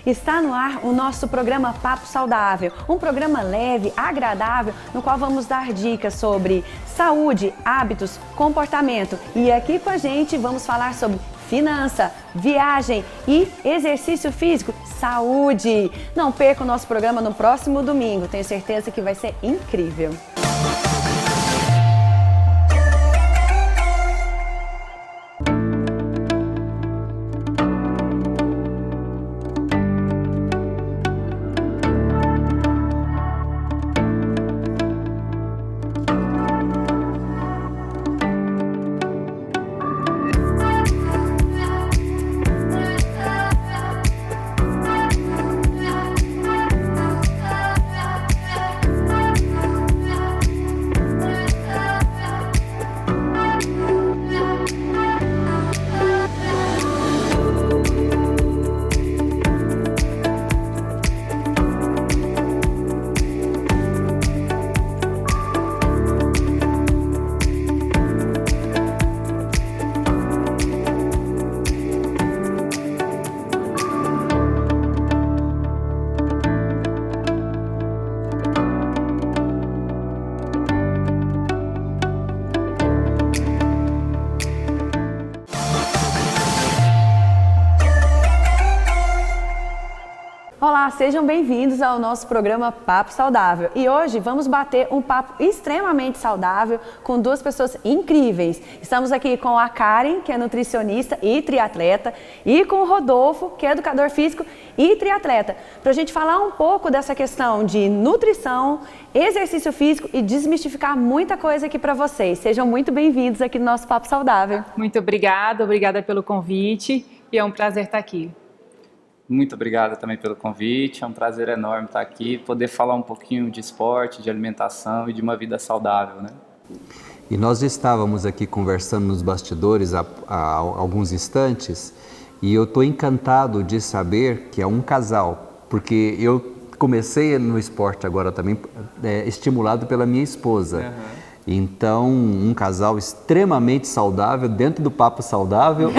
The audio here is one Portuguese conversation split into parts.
Está no ar o nosso programa Papo Saudável, um programa leve, agradável, no qual vamos dar dicas sobre saúde, hábitos, comportamento. E aqui com a gente vamos falar sobre finança, viagem e exercício físico, saúde. Não perca o nosso programa no próximo domingo, tenho certeza que vai ser incrível. Olá, sejam bem-vindos ao nosso programa Papo Saudável. E hoje vamos bater um papo extremamente saudável com duas pessoas incríveis. Estamos aqui com a Karen, que é nutricionista e triatleta, e com o Rodolfo, que é educador físico e triatleta, para a gente falar um pouco dessa questão de nutrição, exercício físico e desmistificar muita coisa aqui para vocês. Sejam muito bem-vindos aqui no nosso Papo Saudável. Muito obrigada pelo convite e é um prazer estar aqui. Muito obrigado também pelo convite, é um prazer enorme estar aqui, poder falar um pouquinho de esporte, de alimentação e de uma vida saudável, né? E nós estávamos aqui conversando nos bastidores há alguns instantes e eu estou encantado de saber que é um casal, porque eu comecei no esporte agora também, estimulado pela minha esposa. Uhum. Então, um casal extremamente saudável, dentro do Papo Saudável.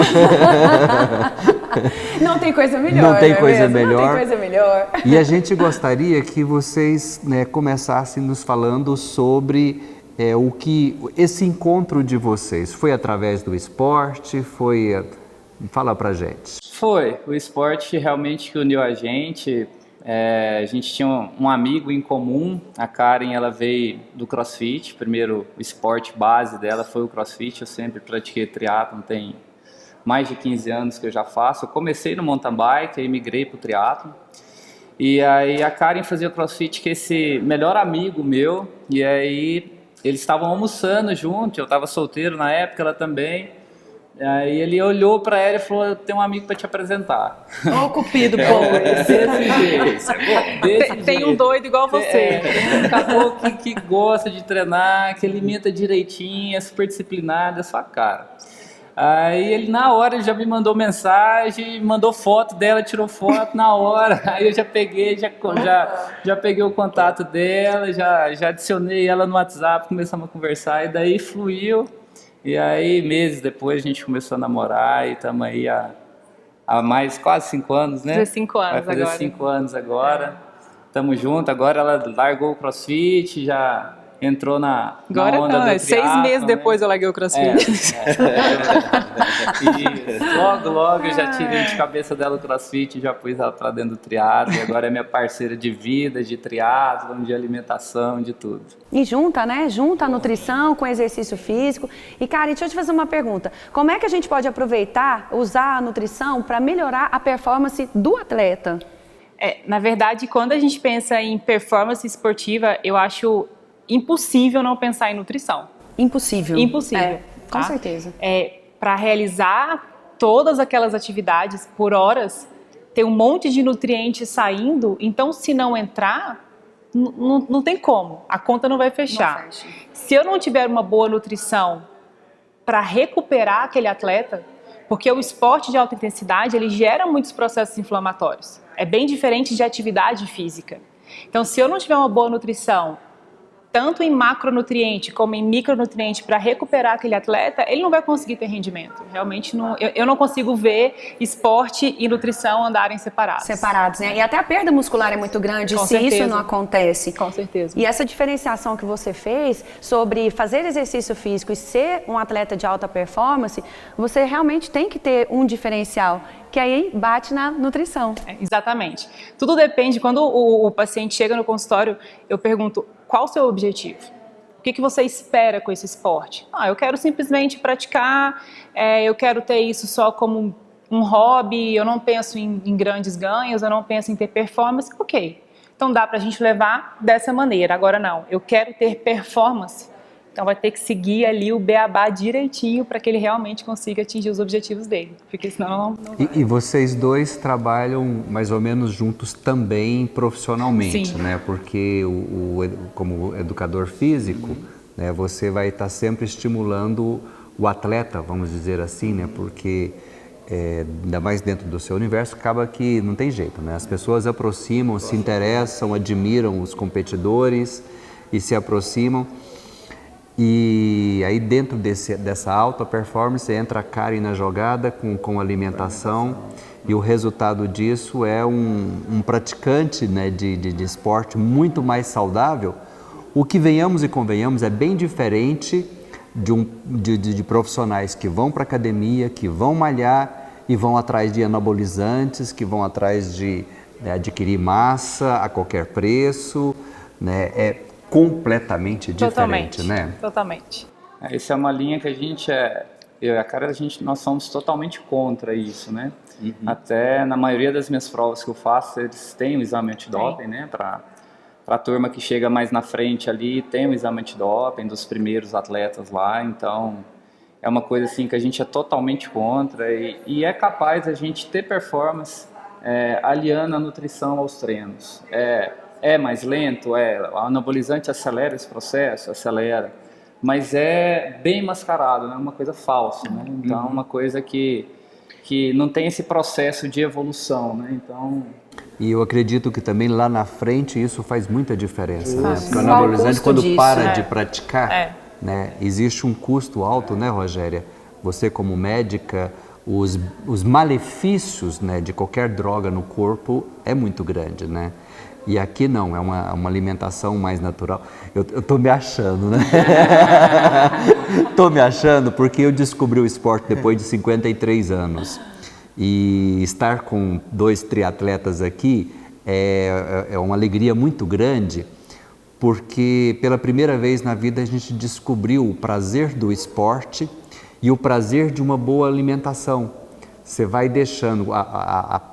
Não tem coisa melhor. Não tem coisa melhor. Não tem coisa melhor. E a gente gostaria que vocês começassem nos falando sobre o que esse encontro de vocês foi através do esporte, fala pra gente. Foi, o esporte realmente que uniu a gente. A gente tinha um amigo em comum, a Karen, ela veio do CrossFit, primeiro o esporte base dela foi o CrossFit, eu sempre pratiquei triatlon, tem mais de 15 anos que eu já faço. Eu comecei no mountain bike, aí migrei para o triatlon, e aí a Karen fazia CrossFit com esse melhor amigo meu, e aí eles estavam almoçando junto, eu estava solteiro na época, ela também. Aí ele olhou pra ela e falou: eu tenho um amigo pra te apresentar. Ó, o cupido bom esse. Tem um doido igual você. Tem um caboclo que gosta de treinar, que alimenta direitinho, é super disciplinado, é sua cara. Aí ele na hora já me mandou mensagem, mandou foto dela, tirou foto na hora. Aí eu já peguei, já peguei o contato dela, já adicionei ela no WhatsApp, começamos a conversar e daí fluiu. E aí, meses depois, a gente começou a namorar e estamos aí há mais quase 5 anos, né? Vai fazer 5 anos agora. Vai fazer 5 anos agora. Estamos juntos. Agora ela largou o CrossFit, já entrou na agora onda não, do 6 meses depois eu larguei o CrossFit. E logo eu já tirei de cabeça dela o CrossFit, já pus ela para dentro do triatlo, e agora é minha parceira de vida, de triatlo, de alimentação, de tudo. E junta, né? Junta a nutrição com exercício físico. E, Karen, deixa eu te fazer uma pergunta. Como é que a gente pode aproveitar, usar a nutrição para melhorar a performance do atleta? Na verdade, quando a gente pensa em performance esportiva, eu acho impossível não pensar em nutrição. Impossível. Impossível. Com certeza. Para realizar todas aquelas atividades por horas, tem um monte de nutrientes saindo, então se não entrar, não tem como, a conta não vai fechar. Não fecha. Se eu não tiver uma boa nutrição para recuperar aquele atleta, porque o esporte de alta intensidade, ele gera muitos processos inflamatórios. É bem diferente de atividade física. Então, se eu não tiver uma boa nutrição tanto em macronutriente como em micronutriente para recuperar aquele atleta, ele não vai conseguir ter rendimento. Realmente eu não consigo ver esporte e nutrição andarem separados. Separados, né? E até a perda muscular é muito grande Com se certeza. isso não acontece. Com certeza. E essa diferenciação que você fez sobre fazer exercício físico e ser um atleta de alta performance, você realmente tem que ter um diferencial, que aí bate na nutrição. Exatamente. Tudo depende, quando o paciente chega no consultório, eu pergunto, qual o seu objetivo? O que você espera com esse esporte? Eu quero simplesmente praticar, eu quero ter isso só como um hobby, eu não penso em grandes ganhos, eu não penso em ter performance, ok. Então dá pra gente levar dessa maneira. Agora não, eu quero ter performance. Então vai ter que seguir ali o beabá direitinho para que ele realmente consiga atingir os objetivos dele, porque senão não vai. E vocês dois trabalham mais ou menos juntos também profissionalmente, Sim. né? Porque como educador físico, né, você vai estar sempre estimulando o atleta, vamos dizer assim, né? Porque ainda mais dentro do seu universo, acaba que não tem jeito, né? As pessoas aproximam, se interessam, admiram os competidores e se aproximam. E aí dentro dessa alta performance entra a Karen na jogada com alimentação, e o resultado disso é um praticante, né, de esporte muito mais saudável, o que venhamos e convenhamos é bem diferente de profissionais que vão para a academia, que vão malhar e vão atrás de anabolizantes, que vão atrás de adquirir massa a qualquer preço, né? É completamente diferente, né? Totalmente. Essa é uma linha que a gente eu e a Karen, nós somos totalmente contra isso, né? Uhum. Até na maioria das minhas provas que eu faço, eles têm o exame antidoping, né? Para a turma que chega mais na frente ali, tem o exame antidoping dos primeiros atletas lá, então é uma coisa assim que a gente é totalmente contra e é capaz a gente ter performance aliando a nutrição aos treinos. É mais lento? O anabolizante acelera esse processo? Acelera. Mas é bem mascarado, né? Uma coisa falsa, né? Então, uma coisa que não tem esse processo de evolução, né? Então... E eu acredito que também lá na frente isso faz muita diferença, né? Porque o Qual anabolizante, o quando custo para disso? de praticar, né? Existe um custo alto, né, Rogéria? Você como médica, os malefícios, né, de qualquer droga no corpo é muito grande, né? E aqui não, é uma alimentação mais natural. Eu tô me achando, né? Tô me achando porque eu descobri o esporte depois de 53 anos. E estar com 2 triatletas aqui é uma alegria muito grande, porque pela primeira vez na vida a gente descobriu o prazer do esporte e o prazer de uma boa alimentação. Você vai deixando,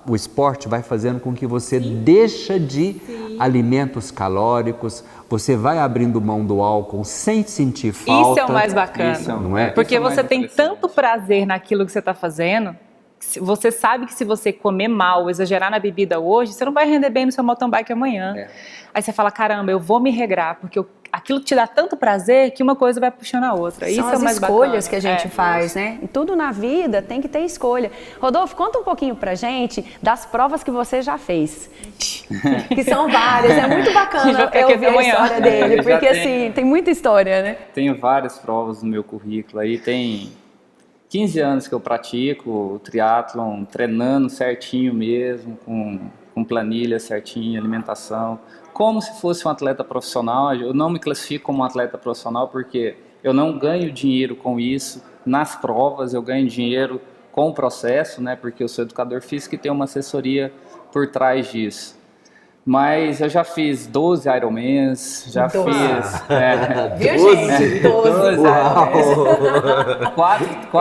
o esporte vai fazendo com que você deixa de alimentos calóricos, você vai abrindo mão do álcool sem sentir falta. Isso é o mais bacana, não é? Porque você tem tanto prazer naquilo que você está fazendo, você sabe que se você comer mal, exagerar na bebida hoje, você não vai render bem no seu mountain bike amanhã. Aí você fala, caramba, eu vou me regrar, porque aquilo te dá tanto prazer que uma coisa vai puxando a outra. Isso é o mais bacana. São as escolhas que a gente faz, né? E tudo na vida tem que ter escolha. Rodolfo, conta um pouquinho pra gente das provas que você já fez. Que são várias, é muito bacana eu ouvir a história dele, porque assim, tem muita história, né? Tenho várias provas no meu currículo aí, tem 15 anos que eu pratico o triatlon, treinando certinho mesmo, com planilha certinho, alimentação, como se fosse um atleta profissional. Eu não me classifico como um atleta profissional porque eu não ganho dinheiro com isso nas provas, eu ganho dinheiro com o processo, né? Porque eu sou educador físico e tenho uma assessoria por trás disso. Mas eu já fiz 12 Ironmans, já fiz... Viu, gente? 12 Ironmans.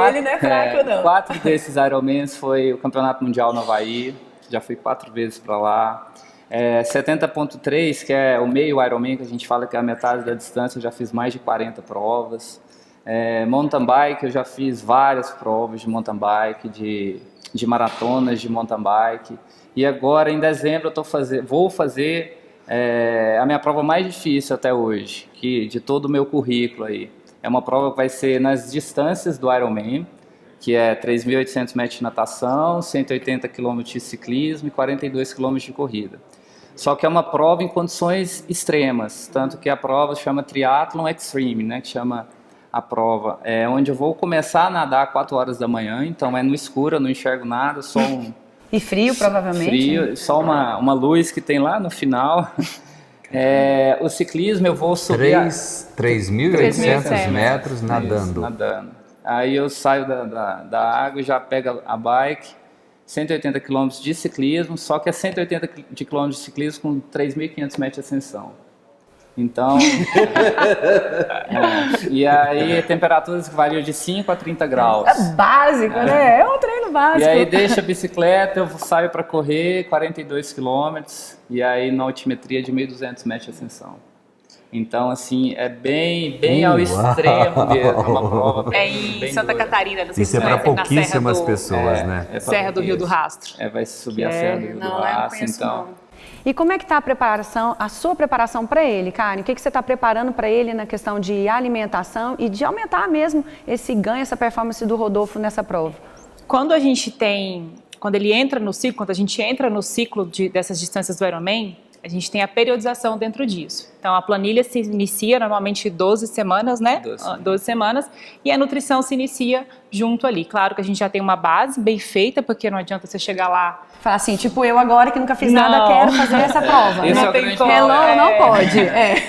Ele não é fraco, não. 4 desses Ironmans foi o Campeonato Mundial no Havaí, já fui 4 vezes para lá. 70.3, que é o meio Ironman, que a gente fala que é a metade da distância, eu já fiz mais de 40 provas. Mountain bike, eu já fiz várias provas de mountain bike, de maratonas de mountain bike. E agora, em dezembro, vou fazer a minha prova mais difícil até hoje, de todo o meu currículo aí. É uma prova que vai ser nas distâncias do Ironman, que é 3.800 metros de natação, 180 km de ciclismo e 42 km de corrida. Só que é uma prova em condições extremas, tanto que a prova chama Triathlon Extreme, né, que chama a prova, onde eu vou começar a nadar 4 horas da manhã, então é no escuro, eu não enxergo nada, só um... E frio, provavelmente. Frio, só uma luz que tem lá no final. O ciclismo eu vou subir... 3.800 metros nadando. Isso, nadando. Aí eu saio da água e já pego a bike, 180 km de ciclismo, só que é 180 km de ciclismo com 3.500 metros de ascensão. Então, e aí temperaturas que variam de 5 a 30 graus. É básico, né? É um treino básico. E aí deixa a bicicleta, eu saio para correr 42 km, e aí na altimetria de 1.200 metros de ascensão. Então, assim, é bem ao extremo mesmo, uma prova bem Santa dura. Catarina, não sei Isso é se para conhece, na pouquíssimas Serra do- pessoas, né? pra Serra do Rio do isso. Rastro. Vai subir a Serra do Rio do Não Rastro, conheço, então... não. E como é que está a sua preparação para ele, Karen? O que você está preparando para ele na questão de alimentação e de aumentar mesmo esse ganho, essa performance do Rodolfo nessa prova? Quando ele entra no ciclo, quando a gente entra no ciclo dessas distâncias do Ironman, a gente tem a periodização dentro disso. Então, a planilha se inicia normalmente 12 semanas, né? 12 semanas. E a nutrição se inicia junto ali. Claro que a gente já tem uma base bem feita, porque não adianta você chegar lá... Falar assim, tipo eu agora que nunca fiz nada, Não. quero fazer essa prova. Esse né? é o grande como. Hello, problema. não pode.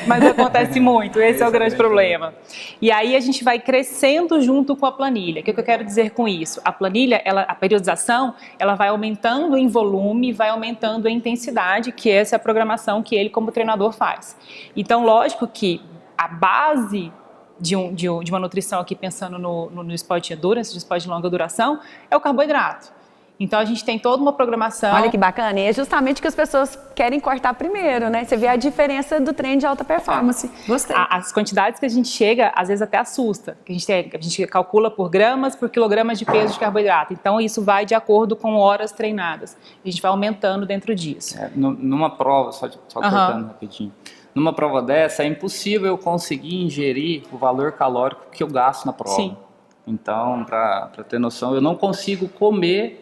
Mas acontece muito, esse é o grande problema. E aí a gente vai crescendo junto com a planilha. O que eu quero dizer com isso? A planilha, a periodização, ela vai aumentando em volume, vai aumentando em intensidade, que essa é a programação que ele como treinador faz. Então, lógico que a base de uma nutrição aqui, pensando no esporte de endurance, de esporte de longa duração, é o carboidrato. Então a gente tem toda uma programação. Olha que bacana, e é justamente o que as pessoas querem cortar primeiro, né? Você vê a diferença do treino de alta performance. Gostei. As quantidades que a gente chega, às vezes até assusta. A gente calcula por gramas, por quilogramas de peso de carboidrato. Então isso vai de acordo com horas treinadas. A gente vai aumentando dentro disso. Numa prova, só cortando rapidinho, numa prova dessa é impossível eu conseguir ingerir o valor calórico que eu gasto na prova. Sim. Então, para ter noção, eu não consigo comer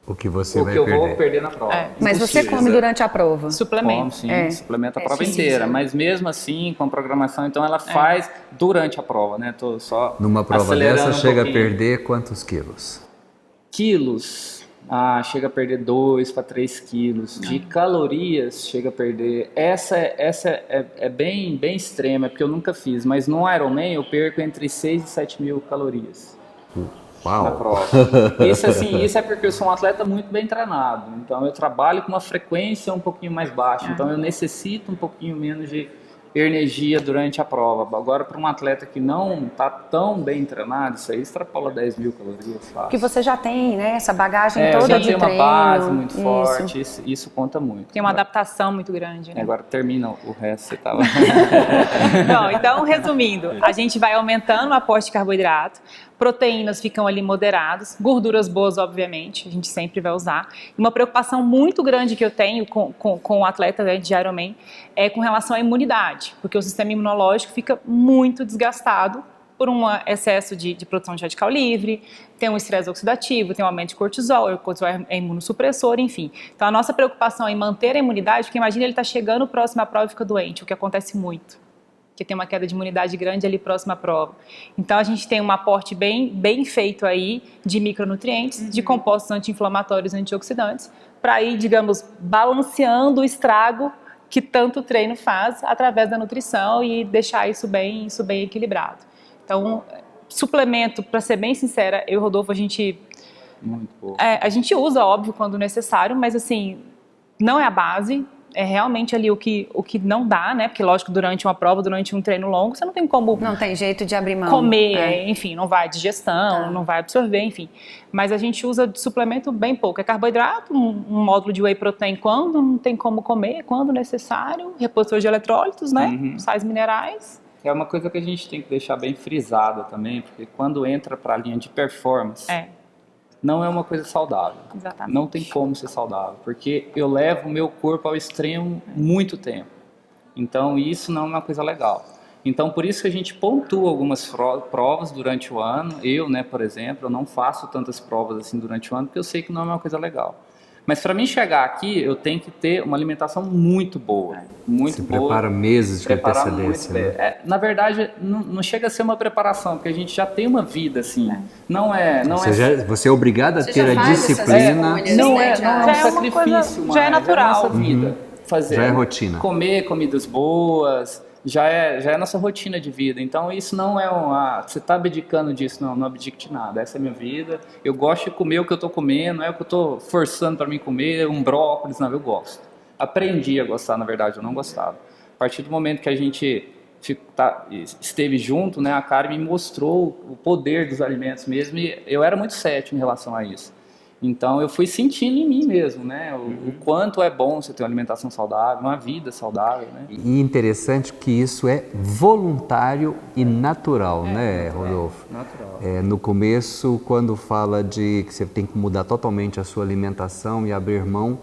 O que você o vai que eu perder. vou perder na prova. Mas você come durante a prova? Como, Suplemento. sim, suplementa a prova sim, inteira, sim. mas mesmo assim, com a programação, então ela faz durante a prova, né? Tô só Numa prova acelerando dessa, um chega a pouquinho. perder quantos quilos? Quilos, chega a perder 2 para 3 quilos. De calorias, chega a perder. Essa é bem extrema, porque eu nunca fiz, mas no Ironman eu perco entre 6 e 7 mil calorias na Uau! prova. Isso é porque eu sou um atleta muito bem treinado, então eu trabalho com uma frequência um pouquinho mais baixa, então eu necessito um pouquinho menos de energia durante a prova. Agora, para um atleta que não está tão bem treinado, isso aí extrapola 10 mil calorias. Fácil. Porque você já tem, né, essa bagagem eu toda já de tenho treino. uma base muito Isso. forte, isso conta muito. Tem uma adaptação muito grande, né? Agora termina o resto, você tava... Não, então, resumindo, a gente vai aumentando o aporte de carboidrato, proteínas ficam ali moderadas, gorduras boas, obviamente, a gente sempre vai usar. E uma preocupação muito grande que eu tenho com o atleta, né, de Ironman é com relação à imunidade, porque o sistema imunológico fica muito desgastado por um excesso de produção de radical livre, tem um estresse oxidativo, tem um aumento de cortisol, o cortisol é imunossupressor, enfim. Então a nossa preocupação é em manter a imunidade, porque imagina ele tá chegando próximo à prova e fica doente, o que acontece muito. Porque tem uma queda de imunidade grande ali próxima à prova. Então a gente tem um aporte bem feito aí de micronutrientes, de compostos anti-inflamatórios e antioxidantes, para ir, digamos, balanceando o estrago que tanto treino faz através da nutrição e deixar isso bem equilibrado. Então, suplemento, para ser bem sincera, eu e o Rodolfo, Muito pouco. a gente usa, óbvio, quando necessário, mas assim, não é a base. É realmente ali o que não dá, né? Porque, lógico, durante uma prova, durante um treino longo, você não tem como Não tem jeito de abrir mão. comer, enfim, não vai digestão, não vai absorver, enfim. Mas a gente usa de suplemento bem pouco. É carboidrato, um módulo de whey protein quando não tem como comer, quando necessário, repositor de eletrólitos, né? Sais minerais. É uma coisa que a gente tem que deixar bem frisada também, porque quando entra para a linha de performance, não é uma coisa saudável. Exatamente. Não tem como ser saudável, porque eu levo o meu corpo ao extremo muito tempo. Então, isso não é uma coisa legal. Então, por isso que a gente pontua algumas provas durante o ano. Eu, né, por exemplo, eu não faço tantas provas assim durante o ano, porque eu sei que não é uma coisa legal. Mas para mim chegar aqui, eu tenho que ter uma alimentação muito boa. Muito boa. Prepara meses de Preparar antecedência. muito, Né? na verdade, não chega a ser uma preparação, porque a gente já tem uma vida assim. Não é. Você é obrigado a ter a disciplina. Não é um já é uma sacrifício, coisa, já é natural. nossa vida. Fazer, Já é rotina. Comer comidas boas, já é nossa rotina de vida. Então isso não é você está abdicando disso, não abdico de nada. Essa é a minha vida. Eu gosto de comer o que eu estou comendo, não é o que eu estou forçando para mim comer, um brócolis, não, eu gosto. Aprendi a gostar, na verdade, eu não gostava. A partir do momento que a gente esteve junto, né, a Karen me mostrou o poder dos alimentos mesmo, e eu era muito cético em relação a isso. Então eu fui sentindo em mim mesmo, né, o quanto é bom você ter uma alimentação saudável, uma vida saudável, né. E interessante que isso é voluntário e natural, né, Rodolfo? Natural. No começo, quando fala de que você tem que mudar totalmente a sua alimentação e abrir mão,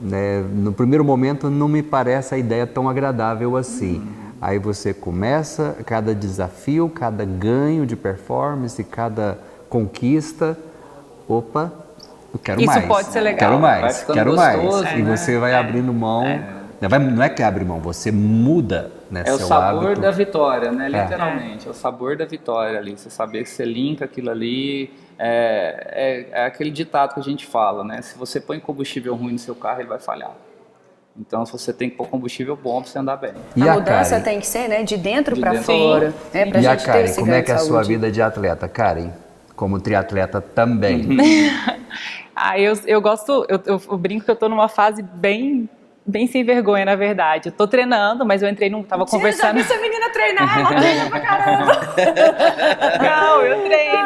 né, no primeiro momento não me parece a ideia tão agradável assim. Aí você começa, cada desafio, cada ganho de performance, cada conquista, opa, eu quero Isso mais. pode ser legal. Quero Vai mais, ficando quero gostoso, mais. E né? você vai abrindo mão. Não é que abre mão, você muda, né, É o seu sabor hábito. da vitória, né? Literalmente. É o sabor da vitória ali. Você saber que você linka aquilo ali. É aquele ditado que a gente fala, né? Se você põe combustível ruim no seu carro, ele vai falhar. Então, se você tem que pôr combustível bom para você andar bem. E a a mudança Karen? tem que ser, né, de dentro De para dentro. fora. Sim, Né, pra E a gente ter Karen, esse como é ganho que é a de sua saúde. vida de atleta? Karen, como triatleta também. Eu brinco que eu tô numa fase bem sem vergonha, na verdade. Eu tô treinando, mas eu entrei tava conversando. Eu já vi essa menina treinar, ela treina pra caramba. Não, eu treino.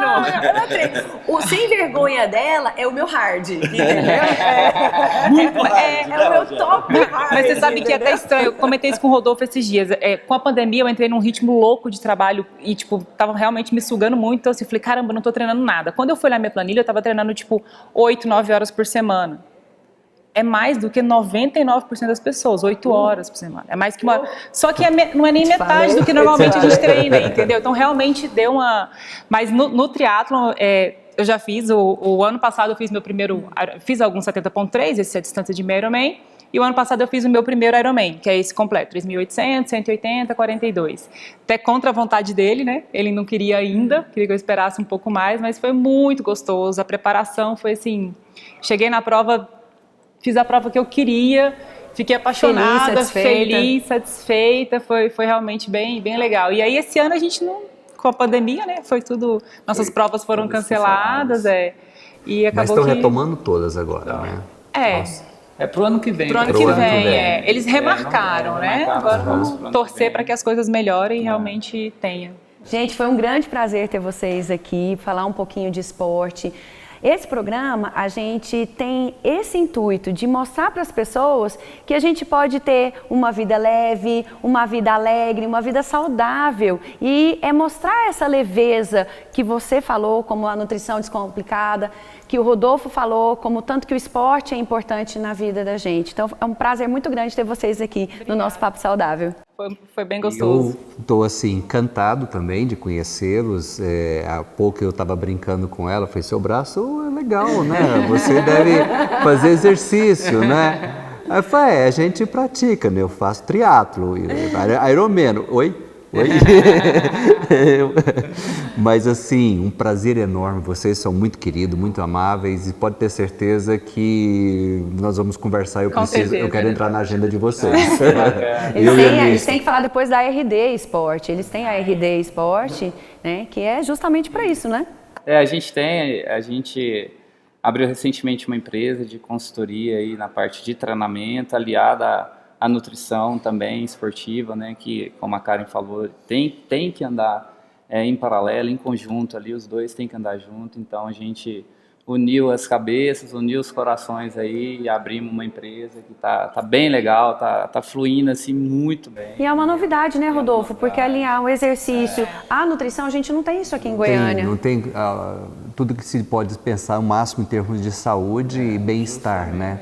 Ela treina. O sem vergonha dela é o meu hard, entendeu? É o meu top hard. Mas você sabe que é até estranho, eu comentei isso com o Rodolfo esses dias. Com a pandemia eu entrei num ritmo louco de trabalho e, tava realmente me sugando muito. Então, assim, eu falei, caramba, eu não tô treinando nada. Quando eu fui olhar minha planilha, eu tava treinando, 8, 9 horas por semana. É mais do que 99% das pessoas, 8 horas por semana. É mais que uma... Só que não é nem metade do que normalmente a gente treina, entendeu? Então, realmente deu uma... Mas no triatlon, eu já fiz, o ano passado eu fiz meu primeiro... Fiz alguns 70.3, esse é a distância de meio Ironman. E o ano passado eu fiz o meu primeiro Ironman, que é esse completo, 3.800, 180, 42. Até contra a vontade dele, né? Ele não queria ainda, queria que eu esperasse um pouco mais, mas foi muito gostoso. A preparação foi assim... Cheguei na prova... Fiz a prova que eu queria, fiquei apaixonada, feliz, satisfeita, foi realmente bem legal. E aí esse ano a gente com a pandemia, né, foi tudo, nossas provas foram canceladas, e acabou Mas estão que... retomando todas agora, né? É pro ano que vem. Pro ano que vem. Eles remarcaram, né? Agora vamos torcer para que as coisas melhorem e realmente tenha. Gente, foi um grande prazer ter vocês aqui, falar um pouquinho de esporte. Esse programa, a gente tem esse intuito de mostrar para as pessoas que a gente pode ter uma vida leve, uma vida alegre, uma vida saudável. E é mostrar essa leveza que você falou, como a nutrição descomplicada, que o Rodolfo falou, como tanto que o esporte é importante na vida da gente. Então, é um prazer muito grande ter vocês aqui no nosso Papo Saudável. Foi bem gostoso. Eu estou assim, encantado também de conhecê-los. Há pouco eu estava brincando com ela, falei, seu braço é legal, né? Você deve fazer exercício, né? Aí eu falei, a gente pratica, né? Eu faço triatlo, Ironman. Oi? Mas assim, um prazer enorme, vocês são muito queridos, muito amáveis e pode ter certeza que nós vamos conversar, eu quero entrar na agenda de vocês. Eles têm que falar depois da RD Esporte, eles têm a RD Esporte, né, que é justamente para isso, né? A gente abriu recentemente uma empresa de consultoria aí na parte de treinamento, aliada a nutrição também esportiva, né, que, como a Karen falou, tem que andar em paralelo, em conjunto ali, os dois têm que andar junto. Então a gente uniu as cabeças, uniu os corações aí e abrimos uma empresa que tá bem legal, tá fluindo assim muito bem. E é uma novidade, né, Rodolfo? Porque alinhar o exercício, a nutrição, a gente não tem isso aqui em Goiânia. Não tem tudo que se pode pensar, o máximo em termos de saúde e bem-estar, né?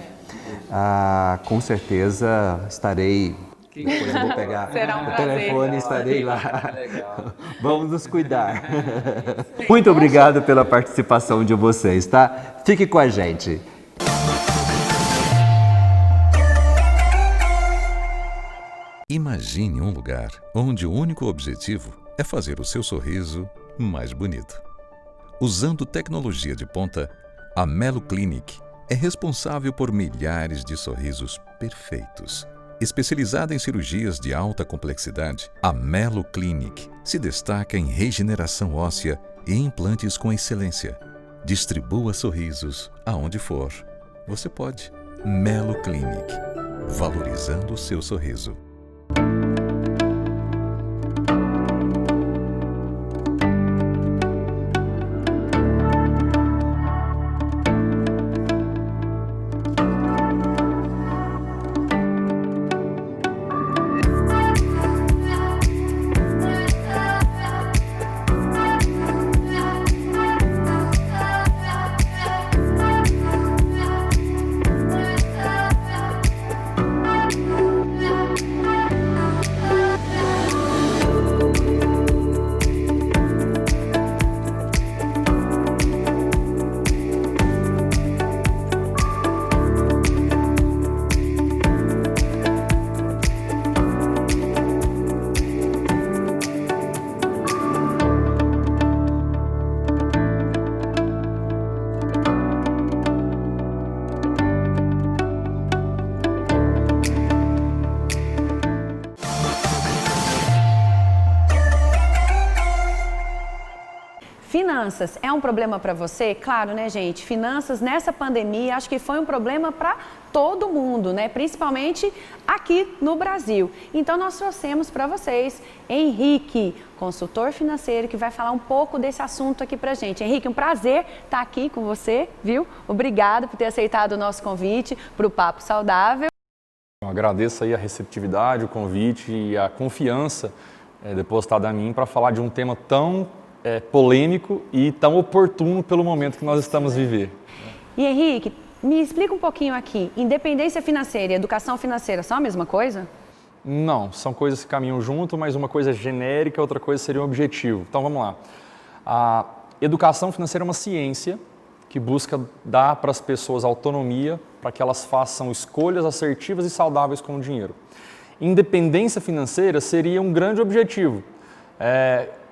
Com certeza estarei. Depois eu vou pegar o telefone e estarei lá. Vamos nos cuidar. Muito obrigado pela participação de vocês, tá? Fique com a gente. Imagine um lugar onde o único objetivo é fazer o seu sorriso mais bonito. Usando tecnologia de ponta, a Melo Clinic é responsável por milhares de sorrisos perfeitos. Especializada em cirurgias de alta complexidade, a Melo Clinic se destaca em regeneração óssea e implantes com excelência. Distribua sorrisos aonde for. Você pode. Melo Clinic, valorizando o seu sorriso. Finanças é um problema para você? Claro, né, gente? Finanças nessa pandemia acho que foi um problema para todo mundo, né? Principalmente aqui no Brasil. Então nós trouxemos para vocês Henrique, consultor financeiro, que vai falar um pouco desse assunto aqui pra gente. Henrique, um prazer estar aqui com você, viu? Obrigado por ter aceitado o nosso convite para o Papo Saudável. Eu agradeço aí a receptividade, o convite e a confiança depositada a mim para falar de um tema tão polêmico e tão oportuno pelo momento que nós estamos vivendo. E Henrique, me explica um pouquinho aqui, independência financeira e educação financeira são a mesma coisa? Não, são coisas que caminham junto, mas uma coisa é genérica, outra coisa seria um objetivo. Então vamos lá. A educação financeira é uma ciência que busca dar para as pessoas autonomia para que elas façam escolhas assertivas e saudáveis com o dinheiro. Independência financeira seria um grande objetivo.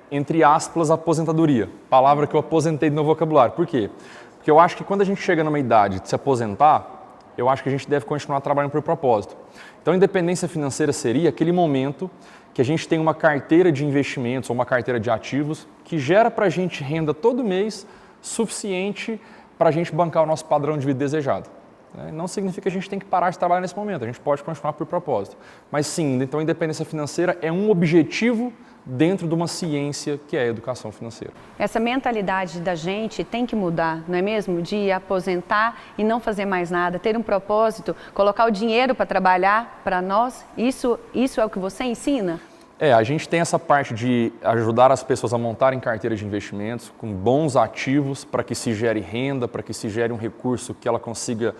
Entre aspas, aposentadoria, palavra que eu aposentei do meu vocabulário. Por quê? Porque eu acho que quando a gente chega numa idade de se aposentar, eu acho que a gente deve continuar trabalhando por propósito. Então, independência financeira seria aquele momento que a gente tem uma carteira de investimentos ou uma carteira de ativos que gera para a gente renda todo mês suficiente para a gente bancar o nosso padrão de vida desejado. Não significa que a gente tem que parar de trabalhar nesse momento, a gente pode continuar por propósito. Mas sim, então a independência financeira é um objetivo dentro de uma ciência que é a educação financeira. Essa mentalidade da gente tem que mudar, não é mesmo? De aposentar e não fazer mais nada, ter um propósito, colocar o dinheiro para trabalhar para nós, isso é o que você ensina? A gente tem essa parte de ajudar as pessoas a montarem carteiras de investimentos com bons ativos para que se gere renda, para que se gere um recurso que ela consiga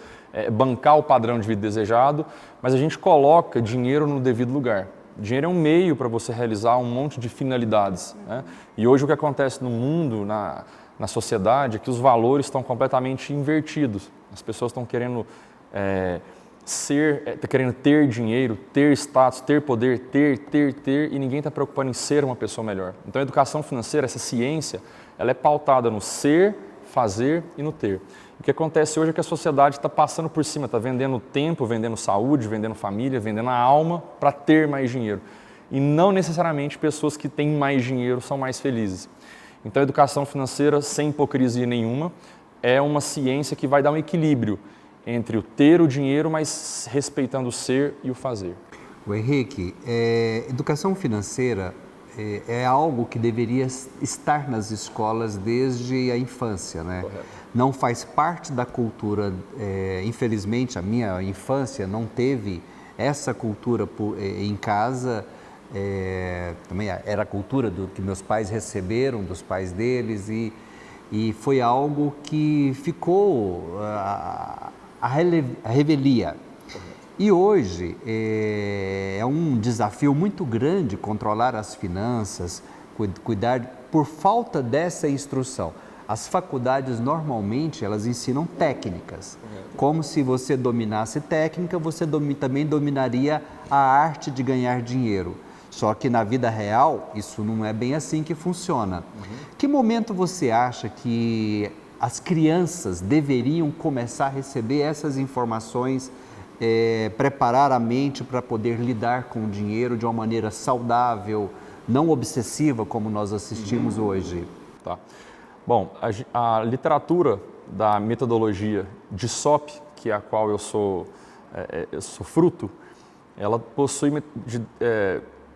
bancar o padrão de vida desejado, mas a gente coloca dinheiro no devido lugar. Dinheiro é um meio para você realizar um monte de finalidades, né? E hoje o que acontece no mundo, na sociedade, é que os valores estão completamente invertidos. As pessoas estão querendo querendo ter dinheiro, ter status, ter poder, ter, e ninguém está preocupando em ser uma pessoa melhor. Então a educação financeira, essa ciência, ela é pautada no ser, fazer e no ter. O que acontece hoje é que a sociedade está passando por cima, está vendendo tempo, vendendo saúde, vendendo família, vendendo a alma para ter mais dinheiro. E não necessariamente pessoas que têm mais dinheiro são mais felizes. Então a educação financeira, sem hipocrisia nenhuma, é uma ciência que vai dar um equilíbrio entre o ter o dinheiro, mas respeitando o ser e o fazer. O Henrique, educação financeira é algo que deveria estar nas escolas desde a infância, né? Correto. Não faz parte da cultura, infelizmente a minha infância não teve essa cultura em casa, também era a cultura que meus pais receberam dos pais deles e foi algo que ficou a revelia. E hoje é um desafio muito grande controlar as finanças, cuidar por falta dessa instrução. As faculdades, normalmente, elas ensinam técnicas. Como se você dominasse técnica, você também dominaria a arte de ganhar dinheiro. Só que na vida real, isso não é bem assim que funciona. Que momento você acha que as crianças deveriam começar a receber essas informações, preparar a mente para poder lidar com o dinheiro de uma maneira saudável, não obsessiva, como nós assistimos hoje? Tá. Bom, a literatura da metodologia de SOP, que é a qual eu sou fruto, ela possui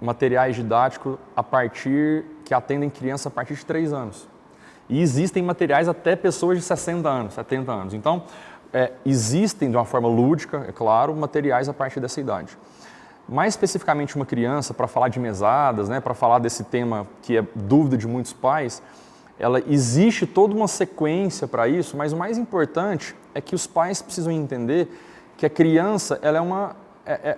materiais didáticos que atendem crianças a partir de 3 anos. E existem materiais até pessoas de 60 anos, 70 anos. Então, existem de uma forma lúdica, é claro, materiais a partir dessa idade. Mais especificamente uma criança, para falar de mesadas, né, para falar desse tema que é dúvida de muitos pais, existe toda uma sequência para isso, mas o mais importante é que os pais precisam entender que a criança ela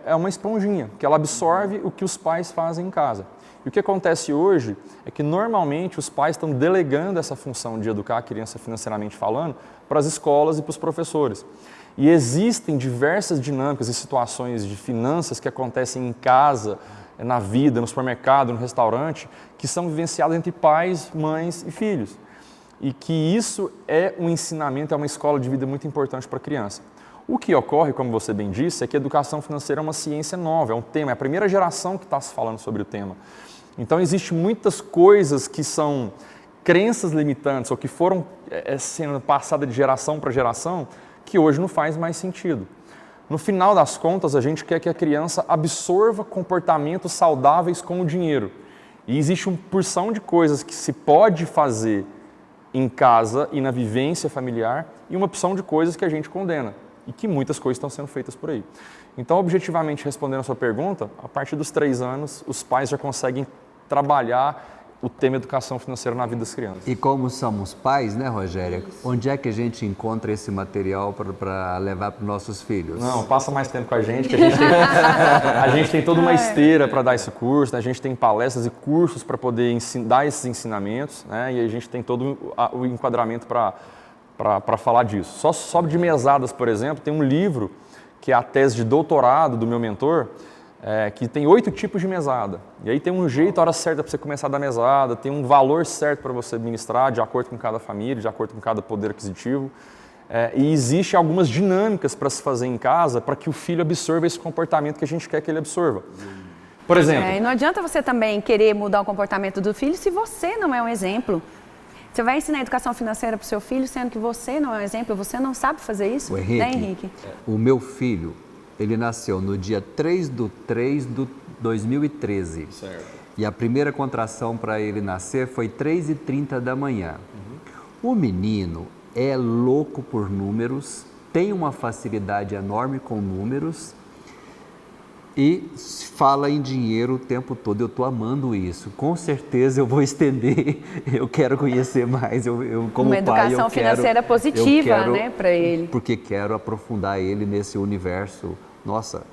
é uma esponjinha, que ela absorve o que os pais fazem em casa. E o que acontece hoje é que normalmente os pais estão delegando essa função de educar a criança financeiramente falando para as escolas e para os professores. E existem diversas dinâmicas e situações de finanças que acontecem em casa, na vida, no supermercado, no restaurante, que são vivenciadas entre pais, mães e filhos. E que isso é um ensinamento, é uma escola de vida muito importante para a criança. O que ocorre, como você bem disse, é que a educação financeira é uma ciência nova, é um tema, é a primeira geração que está se falando sobre o tema. Então, existem muitas coisas que são crenças limitantes ou que foram sendo passadas de geração para geração que hoje não faz mais sentido. No final das contas, a gente quer que a criança absorva comportamentos saudáveis com o dinheiro. E existe uma porção de coisas que se pode fazer em casa e na vivência familiar e uma porção de coisas que a gente condena. E que muitas coisas estão sendo feitas por aí. Então, objetivamente, respondendo a sua pergunta, a partir dos 3 anos, os pais já conseguem trabalhar o tema educação financeira na vida das crianças. E como somos pais, né, Rogéria? Onde é que a gente encontra esse material para levar para os nossos filhos? Não, passa mais tempo com a gente, que a gente tem toda uma esteira para dar esse curso, né? A gente tem palestras e cursos para poder dar esses ensinamentos, né? E a gente tem todo o enquadramento para falar disso. Só de mesadas, por exemplo, tem um livro que é a tese de doutorado do meu mentor, que tem 8 tipos de mesada. E aí tem um jeito, a hora certa para você começar a dar mesada, tem um valor certo para você administrar, de acordo com cada família, de acordo com cada poder aquisitivo. E existe algumas dinâmicas para se fazer em casa para que o filho absorva esse comportamento que a gente quer que ele absorva. Por exemplo... E não adianta você também querer mudar o comportamento do filho se você não é um exemplo. Você vai ensinar educação financeira para o seu filho, sendo que você não é um exemplo, você não sabe fazer isso? O Henrique, né, Henrique? O meu filho, ele nasceu no dia 3/3 de 2013. Certo. E a primeira contração para ele nascer foi 3h30 da manhã. O menino é louco por números, tem uma facilidade enorme com números e fala em dinheiro o tempo todo. Eu estou amando isso. Com certeza eu vou estender, eu quero conhecer mais. Eu como uma pai, educação financeira positiva, né, para ele. Porque quero aprofundar ele nesse universo. Nossa,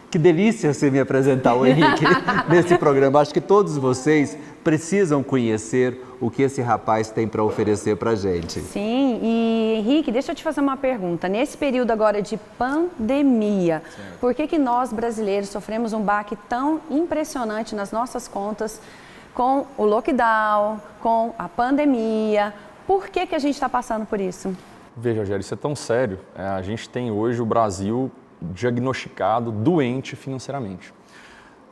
que delícia você me apresentar o Henrique nesse programa. Acho que todos vocês precisam conhecer o que esse rapaz tem para oferecer para a gente. Sim, e Henrique, deixa eu te fazer uma pergunta. Nesse período agora de pandemia, por que nós brasileiros sofremos um baque tão impressionante nas nossas contas com o lockdown, com a pandemia? Por que a gente está passando por isso? Veja, Rogério, isso é tão sério. A gente tem hoje o Brasil diagnosticado doente financeiramente.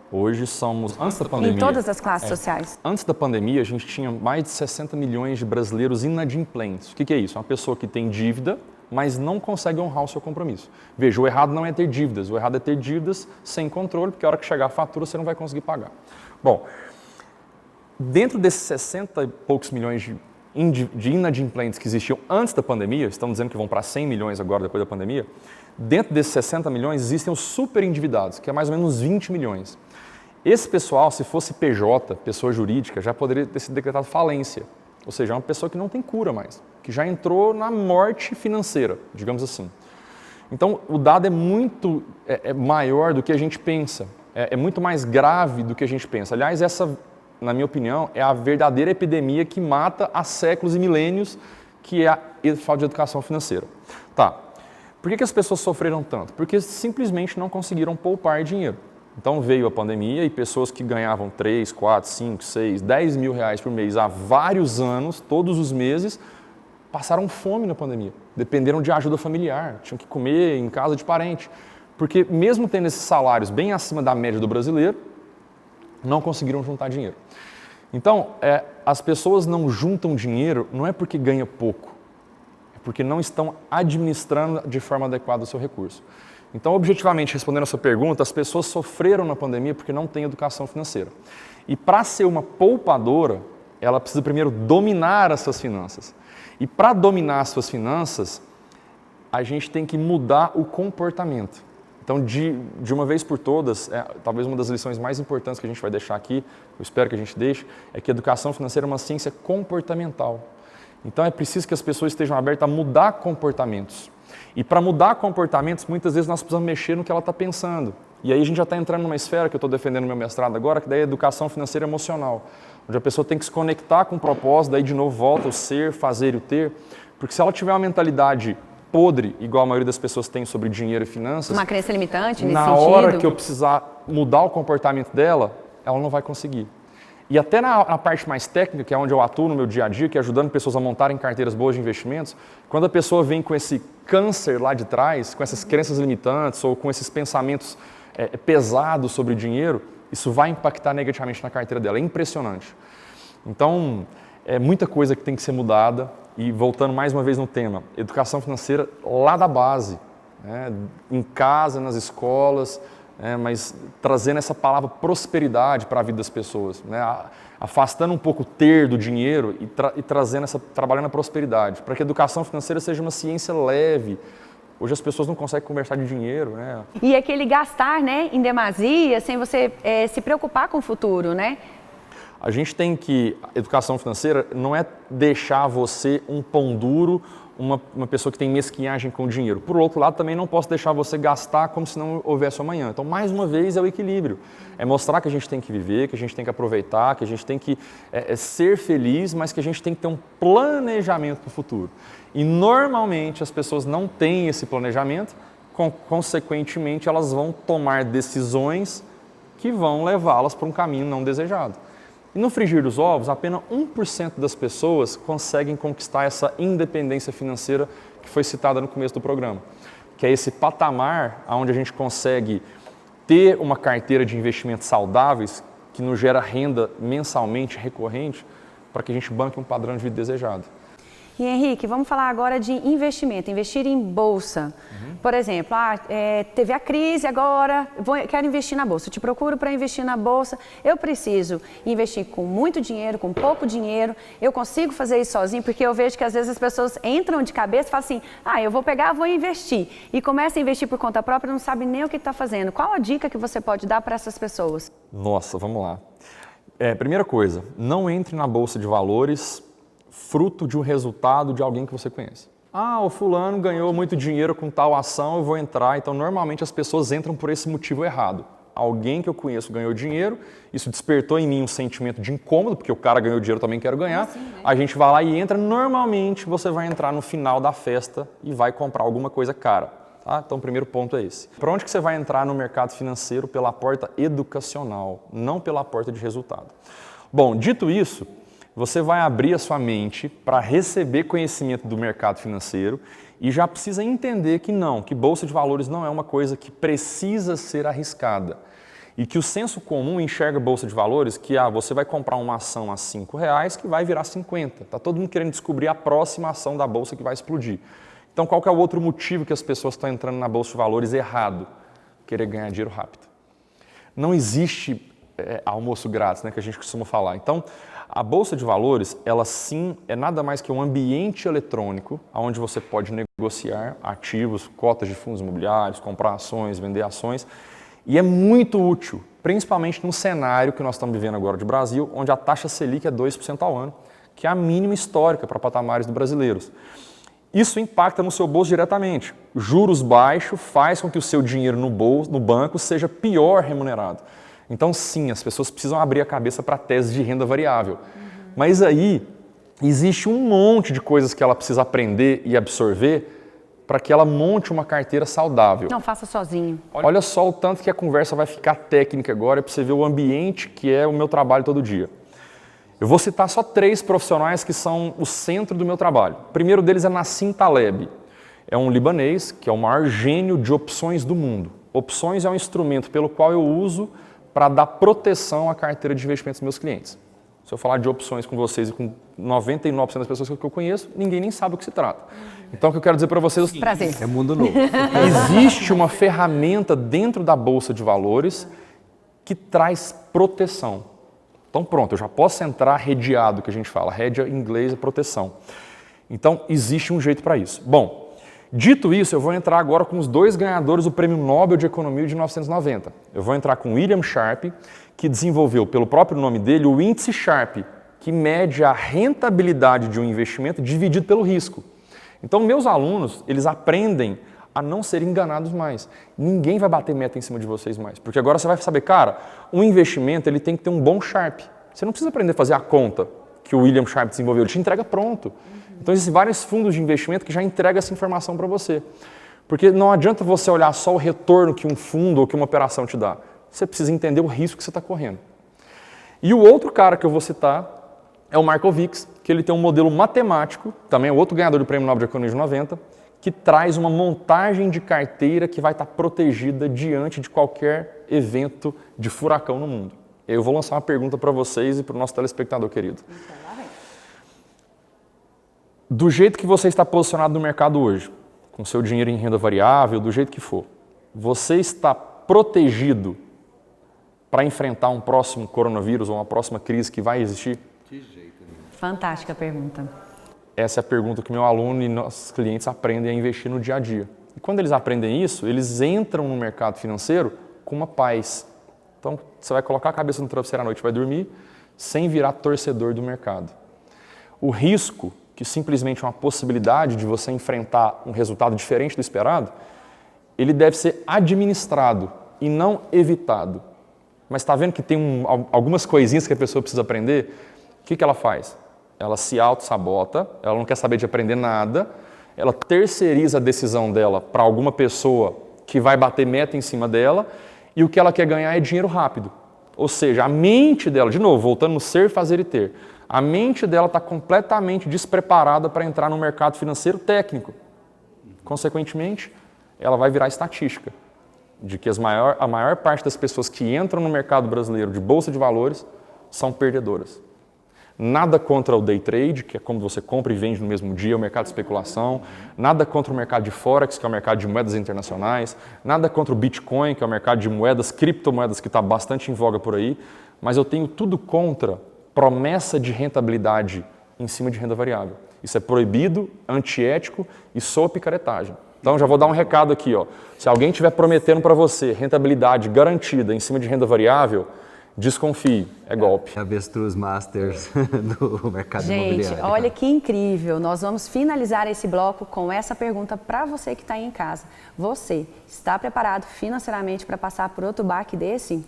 Hoje somos, antes da pandemia... Em todas as classes sociais. Antes da pandemia, a gente tinha mais de 60 milhões de brasileiros inadimplentes. O que é isso? Uma pessoa que tem dívida, mas não consegue honrar o seu compromisso. Veja, o errado não é ter dívidas, o errado é ter dívidas sem controle, porque a hora que chegar a fatura você não vai conseguir pagar. Bom, dentro desses 60 e poucos milhões de inadimplentes que existiam antes da pandemia, estamos dizendo que vão para 100 milhões agora depois da pandemia, dentro desses 60 milhões existem os super endividados, que é mais ou menos 20 milhões. Esse pessoal, se fosse PJ, pessoa jurídica, já poderia ter sido decretado falência. Ou seja, é uma pessoa que não tem cura mais, que já entrou na morte financeira, digamos assim. Então, o dado é muito maior do que a gente pensa, é muito mais grave do que a gente pensa. Aliás, na minha opinião, é a verdadeira epidemia que mata há séculos e milênios, que é a falta de educação financeira. Tá. Por que as pessoas sofreram tanto? Porque simplesmente não conseguiram poupar dinheiro. Então veio a pandemia e pessoas que ganhavam 3, 4, 5, 6, 10 mil reais por mês há vários anos, todos os meses, passaram fome na pandemia. Dependeram de ajuda familiar, tinham que comer em casa de parente. Porque mesmo tendo esses salários bem acima da média do brasileiro, não conseguiram juntar dinheiro. Então, as pessoas não juntam dinheiro não é porque ganha pouco, é porque não estão administrando de forma adequada o seu recurso. Então, objetivamente, respondendo a sua pergunta, as pessoas sofreram na pandemia porque não têm educação financeira. E para ser uma poupadora, ela precisa primeiro dominar as suas finanças. E para dominar as suas finanças, a gente tem que mudar o comportamento. Então, de uma vez por todas, talvez uma das lições mais importantes que a gente vai deixar aqui, eu espero que a gente deixe, é que a educação financeira é uma ciência comportamental. Então, é preciso que as pessoas estejam abertas a mudar comportamentos. E para mudar comportamentos, muitas vezes nós precisamos mexer no que ela está pensando. E aí a gente já está entrando numa esfera que eu estou defendendo no meu mestrado agora, que daí é a educação financeira emocional, onde a pessoa tem que se conectar com o propósito, daí de novo volta o ser, fazer e o ter, porque se ela tiver uma mentalidade podre, igual a maioria das pessoas tem sobre dinheiro e finanças, uma crença limitante nesse na sentido. hora que eu precisar mudar o comportamento dela, ela não vai conseguir. E até na parte mais técnica, que é onde eu atuo no meu dia a dia, que é ajudando pessoas a montarem carteiras boas de investimentos, quando a pessoa vem com esse câncer lá de trás, com essas crenças limitantes ou com esses pensamentos pesados sobre dinheiro, isso vai impactar negativamente na carteira dela. É impressionante. Então, é muita coisa que tem que ser mudada. E voltando mais uma vez no tema, educação financeira lá da base, né, em casa, nas escolas, mas trazendo essa palavra prosperidade para a vida das pessoas, né, afastando um pouco o ter do dinheiro e trazendo trabalhando a prosperidade, para que a educação financeira seja uma ciência leve. Hoje as pessoas não conseguem conversar de dinheiro, né? E aquele gastar, né, em demasia, sem você se preocupar com o futuro, né? A gente tem que, educação financeira não é deixar você um pão duro, uma pessoa que tem mesquinhagem com o dinheiro. Por outro lado, também não posso deixar você gastar como se não houvesse amanhã. Então, mais uma vez, é o equilíbrio. É mostrar que a gente tem que viver, que a gente tem que aproveitar, que a gente tem que ser feliz, mas que a gente tem que ter um planejamento para o futuro. E, normalmente, as pessoas não têm esse planejamento, consequentemente, elas vão tomar decisões que vão levá-las para um caminho não desejado. E no frigir dos ovos, apenas 1% das pessoas conseguem conquistar essa independência financeira que foi citada no começo do programa, que é esse patamar onde a gente consegue ter uma carteira de investimentos saudáveis que nos gera renda mensalmente recorrente para que a gente banque um padrão de vida desejado. E Henrique, vamos falar agora de investimento, investir em bolsa. Por exemplo, teve a crise, agora quero investir na bolsa. Eu te procuro para investir na bolsa, eu preciso investir com muito dinheiro, com pouco dinheiro, eu consigo fazer isso sozinho, porque eu vejo que às vezes as pessoas entram de cabeça e falam assim, eu vou pegar, vou investir. E começa a investir por conta própria e não sabe nem o que está fazendo. Qual a dica que você pode dar para essas pessoas? Nossa, vamos lá. Primeira coisa, não entre na bolsa de valores fruto de um resultado de alguém que você conhece. O fulano ganhou muito dinheiro com tal ação, eu vou entrar. Então, normalmente as pessoas entram por esse motivo errado. Alguém que eu conheço ganhou dinheiro, isso despertou em mim um sentimento de incômodo, porque o cara ganhou dinheiro, eu também quero ganhar. Assim, né? A gente vai lá e entra, normalmente você vai entrar no final da festa e vai comprar alguma coisa cara. Tá? Então, o primeiro ponto é esse. Para onde que você vai entrar no mercado financeiro? Pela porta educacional, não pela porta de resultado. Bom, dito isso, você vai abrir a sua mente para receber conhecimento do mercado financeiro e já precisa entender que bolsa de valores não é uma coisa que precisa ser arriscada. E que o senso comum enxerga bolsa de valores que você vai comprar uma ação a R$5 que vai virar 50. Está todo mundo querendo descobrir a próxima ação da bolsa que vai explodir. Então, qual que é o outro motivo que as pessoas estão entrando na bolsa de valores errado? Querer ganhar dinheiro rápido. Não existe almoço grátis, né, que a gente costuma falar. Então, a Bolsa de Valores, ela sim é nada mais que um ambiente eletrônico onde você pode negociar ativos, cotas de fundos imobiliários, comprar ações, vender ações. E é muito útil, principalmente num cenário que nós estamos vivendo agora de Brasil, onde a taxa Selic é 2% ao ano, que é a mínima histórica para patamares dos brasileiros. Isso impacta no seu bolso diretamente. Juros baixos faz com que o seu dinheiro no banco seja pior remunerado. Então, sim, as pessoas precisam abrir a cabeça para a tese de renda variável. Mas aí, existe um monte de coisas que ela precisa aprender e absorver para que ela monte uma carteira saudável. Não faça sozinho. Olha só o tanto que a conversa vai ficar técnica agora para você ver o ambiente que é o meu trabalho todo dia. Eu vou citar só 3 profissionais que são o centro do meu trabalho. O primeiro deles é Nassim Taleb. É um libanês que é o maior gênio de opções do mundo. Opções é um instrumento pelo qual eu uso para dar proteção à carteira de investimentos dos meus clientes. Se eu falar de opções com vocês e com 99% das pessoas que eu conheço, ninguém nem sabe o que se trata. Então, o que eu quero dizer para vocês é o seguinte: Prazer. É mundo novo. existe uma ferramenta dentro da Bolsa de Valores que traz proteção. Então, pronto, eu já posso entrar redeado, que a gente fala. Rede em inglês é proteção. Então, existe um jeito para isso. Bom, dito isso, eu vou entrar agora com os 2 ganhadores do Prêmio Nobel de Economia de 1990. Eu vou entrar com William Sharpe, que desenvolveu, pelo próprio nome dele, o índice Sharpe, que mede a rentabilidade de um investimento dividido pelo risco. Então, meus alunos, eles aprendem a não serem enganados mais. Ninguém vai bater meta em cima de vocês mais, porque agora você vai saber, cara, um investimento ele tem que ter um bom Sharpe. Você não precisa aprender a fazer a conta que o William Sharpe desenvolveu, ele te entrega pronto. Então, existem vários fundos de investimento que já entregam essa informação para você. Porque não adianta você olhar só o retorno que um fundo ou que uma operação te dá. Você precisa entender o risco que você está correndo. E o outro cara que eu vou citar é o Markowicz, que ele tem um modelo matemático, também é outro ganhador do Prêmio Nobel de Economia de 90, que traz uma montagem de carteira que vai estar protegida diante de qualquer evento de furacão no mundo. Eu vou lançar uma pergunta para vocês e para o nosso telespectador querido. Do jeito que você está posicionado no mercado hoje, com seu dinheiro em renda variável, do jeito que for, você está protegido para enfrentar um próximo coronavírus ou uma próxima crise que vai existir? Fantástica pergunta. Essa é a pergunta que meu aluno e nossos clientes aprendem a investir no dia a dia. E quando eles aprendem isso, eles entram no mercado financeiro com uma paz. Então, você vai colocar a cabeça no travesseiro à noite, vai dormir, sem virar torcedor do mercado. O risco, que simplesmente é uma possibilidade de você enfrentar um resultado diferente do esperado, ele deve ser administrado e não evitado. Mas está vendo que tem algumas coisinhas que a pessoa precisa aprender? O que ela faz? Ela se auto-sabota, ela não quer saber de aprender nada, ela terceiriza a decisão dela para alguma pessoa que vai bater meta em cima dela e o que ela quer ganhar é dinheiro rápido. Ou seja, a mente dela, de novo, voltando no ser, fazer e ter, a mente dela está completamente despreparada para entrar no mercado financeiro técnico. Consequentemente, ela vai virar estatística de que a maior parte das pessoas que entram no mercado brasileiro de bolsa de valores são perdedoras. Nada contra o day trade, que é como você compra e vende no mesmo dia, o mercado de especulação. Nada contra o mercado de Forex, que é o mercado de moedas internacionais. Nada contra o Bitcoin, que é o mercado de moedas, criptomoedas, que está bastante em voga por aí. Mas eu tenho tudo contra promessa de rentabilidade em cima de renda variável. Isso é proibido, antiético e soa picaretagem. Então, já vou dar um recado aqui. Se alguém estiver prometendo para você rentabilidade garantida em cima de renda variável, desconfie, é golpe. Avestruz Masters do mercado imobiliário. Gente, olha que incrível. Nós vamos finalizar esse bloco com essa pergunta para você que está aí em casa. Você está preparado financeiramente para passar por outro baque desse?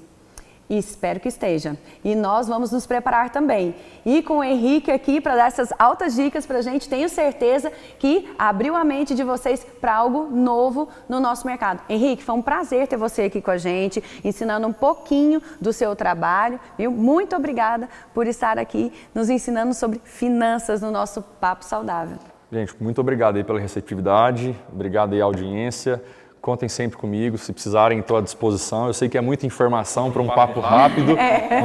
Espero que esteja. E nós vamos nos preparar também. E com o Henrique aqui para dar essas altas dicas para a gente, tenho certeza que abriu a mente de vocês para algo novo no nosso mercado. Henrique, foi um prazer ter você aqui com a gente, ensinando um pouquinho do seu trabalho. Viu? Muito obrigada por estar aqui nos ensinando sobre finanças no nosso Papo Saudável. Gente, muito obrigado aí pela receptividade, obrigado aí à audiência. Contem sempre comigo, se precisarem, estou à disposição. Eu sei que é muita informação para um papo rápido,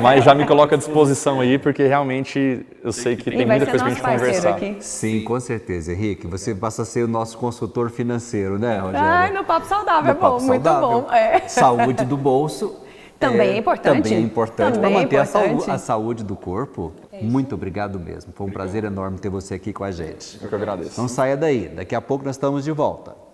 mas já me coloca à disposição aí, porque realmente eu sei que tem muita coisa para a gente conversar. Aqui. Sim, com certeza, Henrique. Você passa a ser o nosso consultor financeiro, né, Rogério? Ai, no Papo Saudável, no Papo muito Saudável. bom. É. Saúde do bolso. Também é importante. Também é importante para Também é manter importante. a saúde do corpo. Muito obrigado mesmo. Foi um prazer enorme ter você aqui com a gente. Eu que agradeço. Não saia daí. Daqui a pouco nós estamos de volta.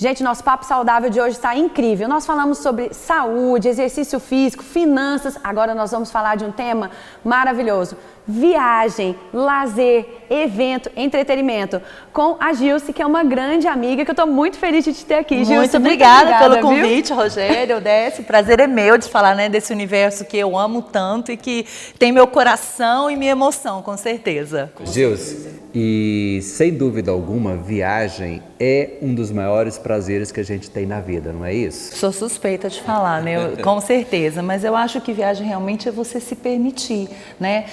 Gente, nosso Papo Saudável de hoje está incrível. Nós falamos sobre saúde, exercício físico, finanças. Agora nós vamos falar de um tema maravilhoso. Viagem, lazer, evento, entretenimento. Com a Gilce, que é uma grande amiga, que eu estou muito feliz de te ter aqui, Gilce. Muito obrigada pelo viu? convite, Rogério, Odécio. O prazer é meu de falar, né, desse universo que eu amo tanto e que tem meu coração e minha emoção, com certeza. Gilce, e sem dúvida alguma, viagem é um dos maiores prazeres que a gente tem na vida, não é isso? Sou suspeita de falar, né? Com certeza, mas eu acho que viagem realmente é você se permitir, né?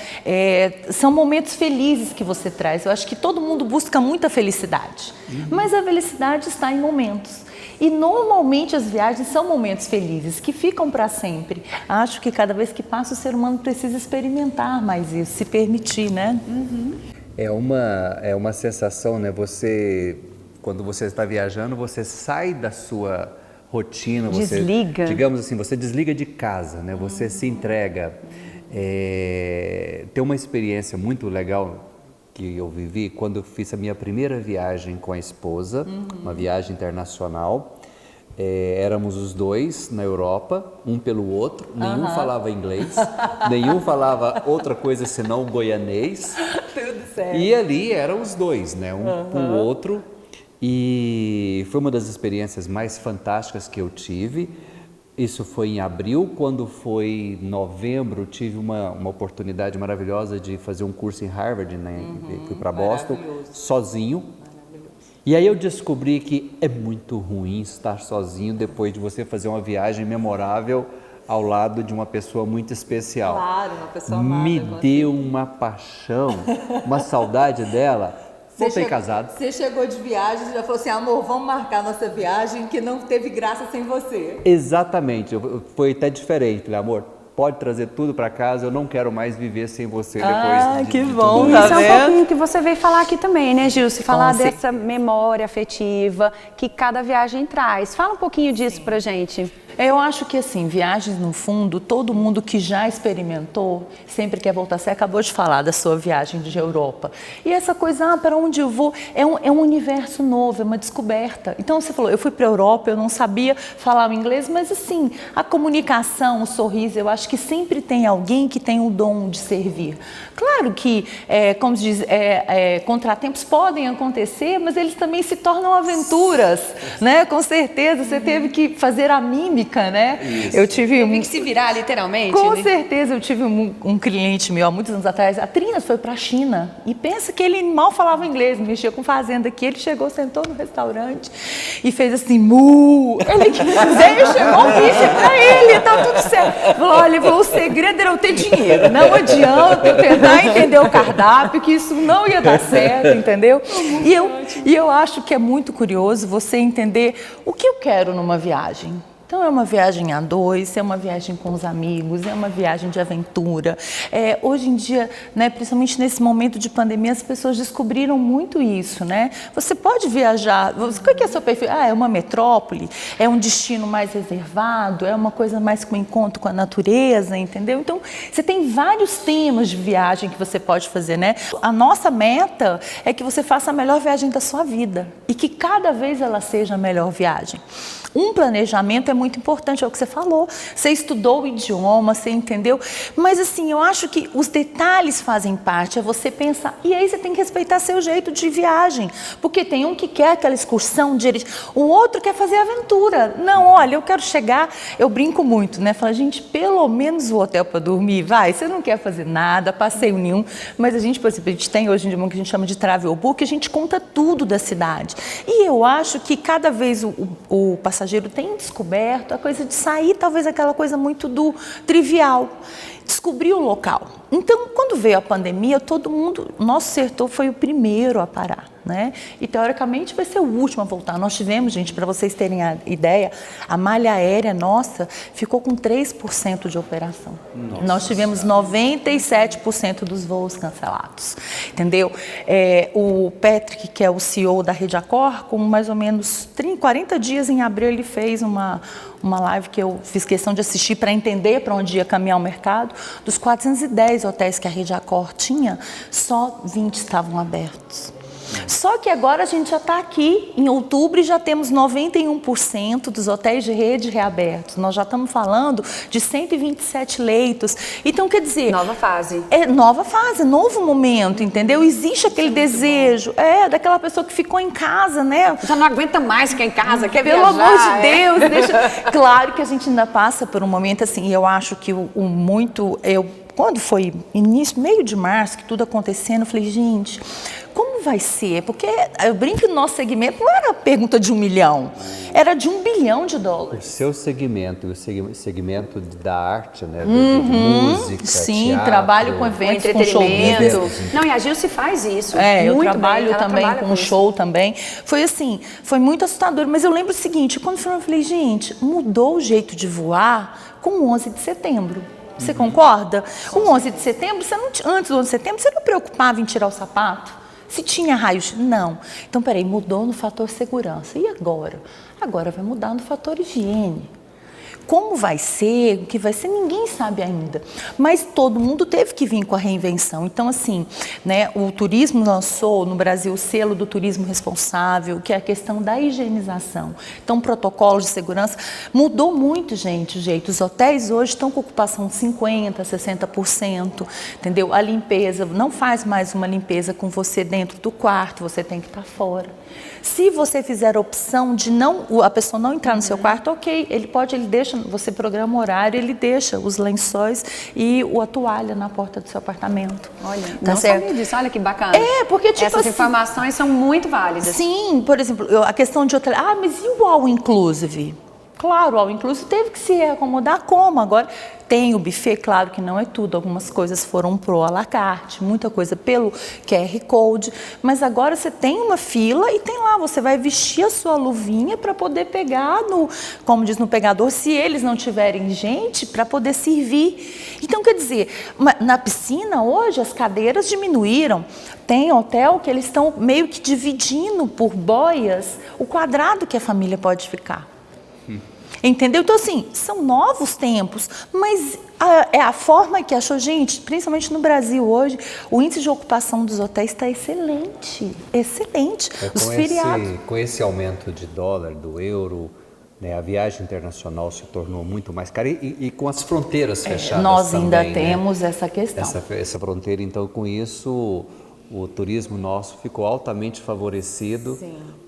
São momentos felizes que você traz. Eu acho que todo mundo busca muita felicidade, mas a felicidade está em momentos. E normalmente as viagens são momentos felizes, que ficam para sempre. Acho que cada vez que passa o ser humano precisa experimentar mais isso, se permitir, né? É uma sensação, né? Quando você está viajando, você sai da sua rotina. Desliga. Digamos assim, você desliga de casa, né? Você se entrega. Tem uma experiência muito legal que eu vivi quando eu fiz a minha primeira viagem com a esposa, uma viagem internacional. Éramos os dois na Europa, um pelo outro, nenhum falava inglês, nenhum falava outra coisa senão goianês. Tudo certo. E ali eram os dois, né? Um com o outro. E foi uma das experiências mais fantásticas que eu tive. Isso foi em abril. Quando foi novembro, tive uma oportunidade maravilhosa de fazer um curso em Harvard, né? Fui para Boston, sozinho. E aí eu descobri que é muito ruim estar sozinho depois de você fazer uma viagem memorável ao lado de uma pessoa muito especial. Claro, uma pessoa amada. Me deu uma paixão, uma saudade dela. Voltei casado. Você chegou de viagem e já falou assim, amor, vamos marcar nossa viagem que não teve graça sem você. Exatamente, foi até diferente. Falei, amor, pode trazer tudo para casa, eu não quero mais viver sem você depois que de bom, tudo E tá isso é um vendo? pouquinho que você veio falar aqui também, né, Gilce? Falar Com cer- dessa memória afetiva que cada viagem traz. Fala um pouquinho disso pra gente. Eu acho que assim, viagens no fundo, todo mundo que já experimentou sempre quer voltar. Você acabou de falar da sua viagem de Europa. E essa coisa, para onde eu vou, é um universo novo, é uma descoberta. Então você falou, eu fui para a Europa, eu não sabia falar o inglês, mas assim, a comunicação, o sorriso, eu acho que sempre tem alguém que tem o dom de servir. Claro que, como se diz, contratempos podem acontecer, mas eles também se tornam aventuras, né? Com certeza, você teve que fazer a mímica, né? Isso. Eu tive Tem que se virar, literalmente. com né? certeza, eu tive um cliente meu há muitos anos atrás, a Trinas foi para a China e pensa que ele mal falava inglês, mexia com fazenda aqui, ele chegou, sentou no restaurante e fez assim, mu, ele veio, chegou o bife para ele, tá tudo certo. Ele falou, o segredo era eu ter dinheiro, não adianta eu tentar entender o cardápio, que isso não ia dar certo, entendeu? E eu acho que é muito curioso você entender o que eu quero numa viagem. Então é uma viagem a dois, é uma viagem com os amigos, é uma viagem de aventura. Hoje em dia, né, principalmente nesse momento de pandemia, as pessoas descobriram muito isso, né? Você pode viajar, o que é seu perfil? É uma metrópole, é um destino mais reservado, é uma coisa mais com encontro com a natureza, entendeu? Então você tem vários temas de viagem que você pode fazer, né? A nossa meta é que você faça a melhor viagem da sua vida e que cada vez ela seja a melhor viagem. Um planejamento é muito importante, é o que você falou. Você estudou o idioma, você entendeu. Mas assim, eu acho que os detalhes fazem parte, é você pensar. E aí você tem que respeitar seu jeito de viagem. Porque tem um que quer aquela excursão direito, o outro quer fazer aventura. Não, olha, eu quero chegar, eu brinco muito, né? Falo, gente, pelo menos o hotel para dormir, vai. Você não quer fazer nada, passeio nenhum. Mas a gente, por exemplo, a gente tem hoje em dia uma que a gente chama de travel book, a gente conta tudo da cidade. E eu acho que cada vez o passageiro tem descoberto a coisa de sair, talvez aquela coisa muito do trivial, descobrir o local. Então, quando veio a pandemia, todo mundo, nosso setor foi o primeiro a parar, né? E teoricamente vai ser o último a voltar. Nós tivemos, gente, para vocês terem a ideia, a malha aérea nossa ficou com 3% de operação. Nossa. Nós tivemos 97% dos voos cancelados, entendeu? O Patrick, que é o CEO da Rede Accor, com mais ou menos 40 dias em abril, ele fez uma live que eu fiz questão de assistir para entender para onde ia caminhar o mercado. Dos 410 hotéis que a Rede Accor tinha, só 20 estavam abertos. Só que agora a gente já está aqui, em outubro, e já temos 91% dos hotéis de rede reabertos. Nós já estamos falando de 127 leitos. Então, quer dizer... Nova fase. É nova fase, novo momento, entendeu? Existe aquele desejo, daquela pessoa que ficou em casa, né? Já não aguenta mais ficar em casa, quer Pelo viajar. amor de Deus, deixa... Claro que a gente ainda passa por um momento assim, e eu acho que quando foi meio de março, que tudo acontecendo, eu falei, gente, como vai ser? Porque eu brinco que o nosso segmento não era pergunta de 1 milhão, era de $1 bilhão. O seu segmento, o segmento da arte, né? De música, sim, teatro, trabalho com eventos, com show business. Não, e a Gilce faz isso. Eu muito trabalho bem. também Trabalha com isso. show também. Foi assim, foi muito assustador. Mas eu lembro o seguinte, quando eu falei, gente, mudou o jeito de voar com o 11 de setembro. Você concorda? O 11 de setembro, antes do 11 de setembro, você não preocupava em tirar o sapato? Se tinha raios? Não. Então, peraí, mudou no fator segurança. E agora? Agora vai mudar no fator higiene. Como vai ser, o que vai ser, ninguém sabe ainda. Mas todo mundo teve que vir com a reinvenção. Então, assim, né, o turismo lançou no Brasil o selo do turismo responsável, que é a questão da higienização. Então, protocolos de segurança. Mudou muito, gente, o jeito. Os hotéis hoje estão com ocupação de 50%, 60%, entendeu? A limpeza, não faz mais uma limpeza com você dentro do quarto, você tem que estar fora. Se você fizer a opção de a pessoa não entrar no seu quarto, ok, ele deixa, você programa o horário, ele deixa os lençóis e a toalha na porta do seu apartamento. Olha, tá não certo? sabia disso, olha que bacana. Porque tipo essas assim, informações são muito válidas. Sim, por exemplo, a questão de hotel, mas e o all inclusive? Claro, o all inclusive teve que se acomodar como? Agora tem o buffet, claro que não é tudo, algumas coisas foram pro à la carte, muita coisa pelo QR Code, mas agora você tem uma fila e tem lá, você vai vestir a sua luvinha para poder pegar como diz no pegador, se eles não tiverem gente, para poder servir. Então, quer dizer, na piscina hoje as cadeiras diminuíram, tem hotel que eles estão meio que dividindo por boias o quadrado que a família pode ficar. Entendeu? Então, assim, são novos tempos, mas é a forma que achou, gente, principalmente no Brasil hoje, o índice de ocupação dos hotéis está excelente, excelente. Os feriados. Com esse aumento de dólar, do euro, né, a viagem internacional se tornou muito mais cara e com as fronteiras fechadas nós também, ainda né? temos essa questão. Essa fronteira, então, com isso, o turismo nosso ficou altamente favorecido,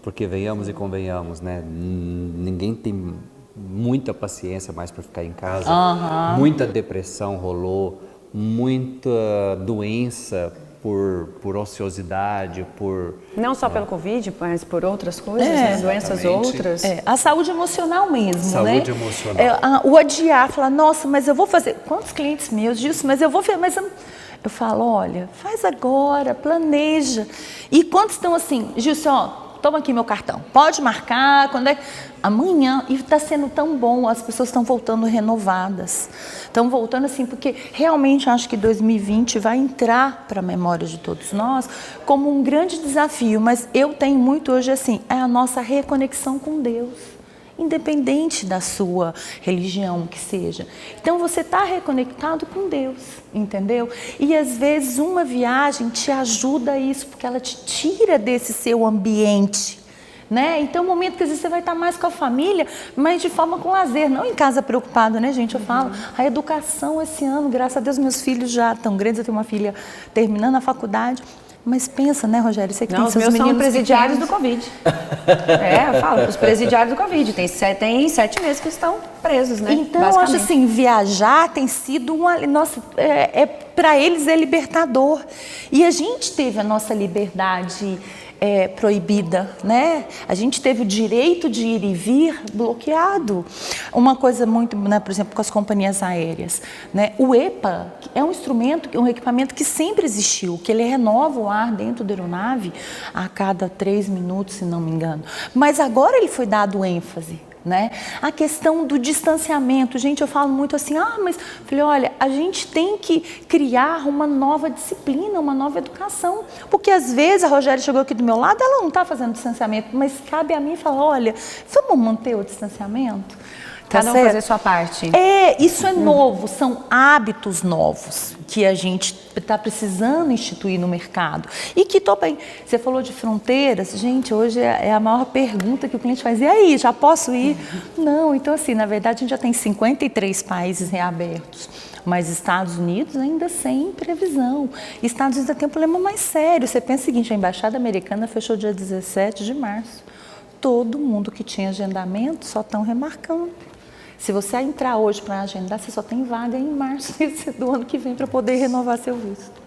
porque venhamos e convenhamos, né? Ninguém tem muita paciência mais para ficar em casa, muita depressão rolou, muita doença por ociosidade, Não só pelo Covid, mas por outras coisas, né? Doenças outras. A saúde emocional mesmo, saúde né? emocional. O adiar, falar, nossa, mas eu vou fazer. Quantos clientes meus disso? Mas eu vou fazer, mas eu falo, olha, faz agora, planeja. E quantos estão assim, Gilson, toma aqui meu cartão, pode marcar, quando é amanhã, e está sendo tão bom, as pessoas estão voltando renovadas, estão voltando assim, porque realmente acho que 2020 vai entrar para a memória de todos nós como um grande desafio, mas eu tenho muito hoje assim, é a nossa reconexão com Deus, independente da sua religião que seja. Então você está reconectado com Deus, entendeu? E às vezes uma viagem te ajuda a isso, porque ela te tira desse seu ambiente, né? Então é um momento que às vezes você vai estar mais com a família, mas de forma com lazer, não em casa preocupado, né, gente? Eu falo, a educação esse ano, graças a Deus, meus filhos já estão grandes, eu tenho uma filha terminando a faculdade. Mas pensa, né, Rogério? Você que tem os seus meus são meninos presidiários pequenos. do Covid. Eu falo, os presidiários do Covid. Tem 7 meses que estão presos, né? Então, eu acho assim, viajar tem sido para eles é libertador. E a gente teve a nossa liberdade proibida, né? A gente teve o direito de ir e vir bloqueado. Uma coisa muito, né, por exemplo, com as companhias aéreas, né? O EPA é um instrumento, um equipamento que sempre existiu, que ele renova o ar dentro da aeronave a cada 3 minutos, se não me engano. Mas agora ele foi dado ênfase. Né? A questão do distanciamento, gente, eu falo muito assim, mas falei, olha, a gente tem que criar uma nova disciplina, uma nova educação, porque às vezes a Rogéria chegou aqui do meu lado, ela não está fazendo distanciamento, mas cabe a mim falar, olha, vamos manter o distanciamento? Cada um certo? fazer sua parte. Isso é novo, são hábitos novos que a gente está precisando instituir no mercado. E que também, você falou de fronteiras, gente, hoje é a maior pergunta que o cliente faz, e aí, já posso ir? Não, então assim, na verdade a gente já tem 53 países reabertos. Mas Estados Unidos ainda sem previsão. Estados Unidos tem um problema mais sério. Você pensa o seguinte, a Embaixada Americana fechou dia 17 de março. Todo mundo que tinha agendamento só estão remarcando. Se você entrar hoje para agendar, você só tem vaga em março do ano que vem para poder renovar seu visto.